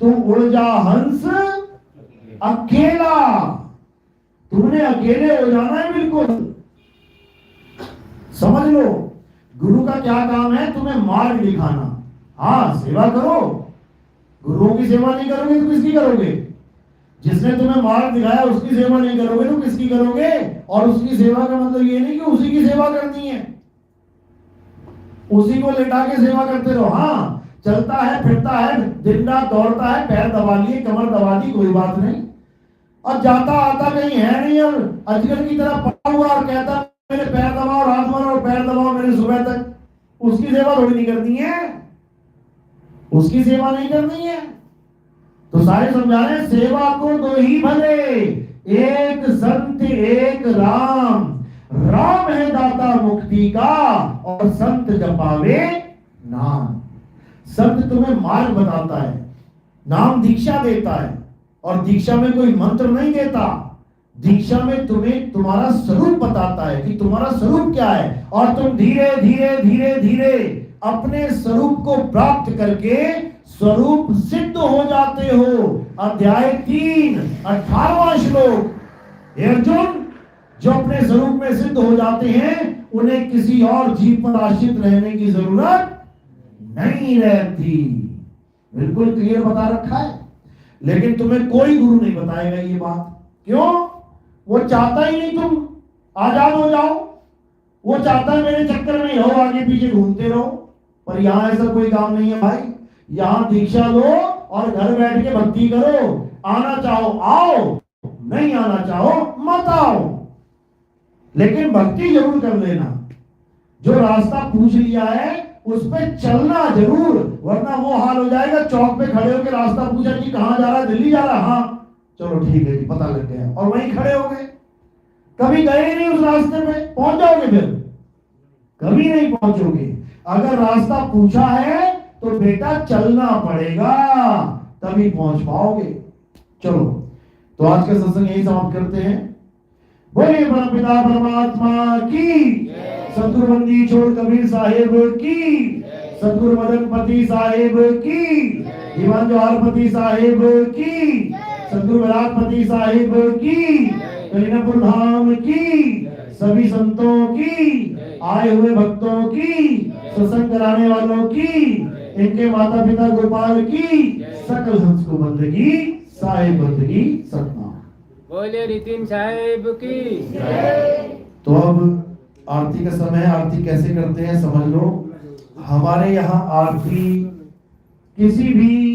तुम उड़ जा हंस अकेला। तुमने अकेले हो जाना है बिल्कुल, समझ लो। गुरु का क्या काम है? तुम्हें मार्ग दिखाना। हाँ, सेवा करो, गुरुओं की सेवा नहीं करोगे तो किसकी करोगे? जिसने तुम्हें मार्ग दिखाया उसकी सेवा नहीं करोगे तो किसकी करोगे? और उसकी सेवा का मतलब ये नहीं कि उसी की सेवा करनी है, उसी को लेटा के सेवा करते रहो। हाँ, चलता है फिरता है, दिन रात दौड़ता है, पैर दबा लिए, कमर दबा दी, कोई बात नहीं। और जाता आता कहीं है नहीं और अजगर की तरह पड़ा हुआ और कहता मेरे पैर दबाओ रात भर और पैर दबाओ मेरे सुबह तक, उसकी सेवा थोड़ी नहीं करनी है, उसकी सेवा नहीं करनी है। तो सारे समझा रहे हैं, सेवा को दो ही भले, एक संत एक राम, राम है दाता मुक्ति का और संत जपावे नाम। संत तुम्हें मार्ग बताता है, नाम दीक्षा देता है, और दीक्षा में कोई मंत्र नहीं देता, दीक्षा में तुम्हें तुम्हारा स्वरूप बताता है कि तुम्हारा स्वरूप क्या है, और तुम धीरे धीरे धीरे धीरे अपने स्वरूप को प्राप्त करके स्वरूप सिद्ध हो जाते हो। अध्याय 3 18वां श्लोक। हे अर्जुन, जो अपने स्वरूप में सिद्ध हो जाते हैं उन्हें किसी और जीव पर आश्रित रहने की जरूरत नहीं रहती। बिल्कुल क्लियर बता रखा है। लेकिन तुम्हें कोई गुरु नहीं बताएगा ये बात। क्यों? वो चाहता ही नहीं तुम आजाद हो जाओ, वो चाहता है मेरे चक्कर में हो, आगे पीछे घूमते रहो। पर यहां ऐसा कोई काम नहीं है भाई। यहां दीक्षा लो और घर बैठ के भक्ति करो। आना चाहो आओ, नहीं आना चाहो मत आओ, लेकिन भक्ति जरूर कर लेना। जो रास्ता पूछ लिया है उस पे चलना जरूर, वरना वो हाल हो जाएगा चौक पे खड़े होकर रास्ता पूछा कि कहां जा रहा है, दिल्ली जा रहा, हाँ चलो ठीक है जी पता लग गया, और वहीं खड़े हो गए, कभी गए ही नहीं उस रास्ते पे, पहुंच जाओगे फिर? कभी नहीं पहुंचोगे। अगर रास्ता पूछा है तो बेटा चलना पड़ेगा, तभी पहुंच पाओगे। चलो, तो आज का सत्संग यही समाप्त करते हैं। बोलिए परमपिता परमात्मा की, सतगुरु बंदी छोड़ कबीर साहेब की, सतगुरु मदनपति साहेब की, दीवान जवाहरपति साहेब की, सतगुरु विराटपति साहेब की, कलीनापुर धाम की, सभी संतों की, आए हुए भक्तों की, सत्संग कराने वालों की, इनके माता पिता गोपाल की, सकल हंस को बंदगी साहेब बंदगी सतनाम। बोले नितिन साहेब की। तो अब आरती का समय। आरती कैसे करते हैं समझ लो। हमारे यहाँ आरती किसी भी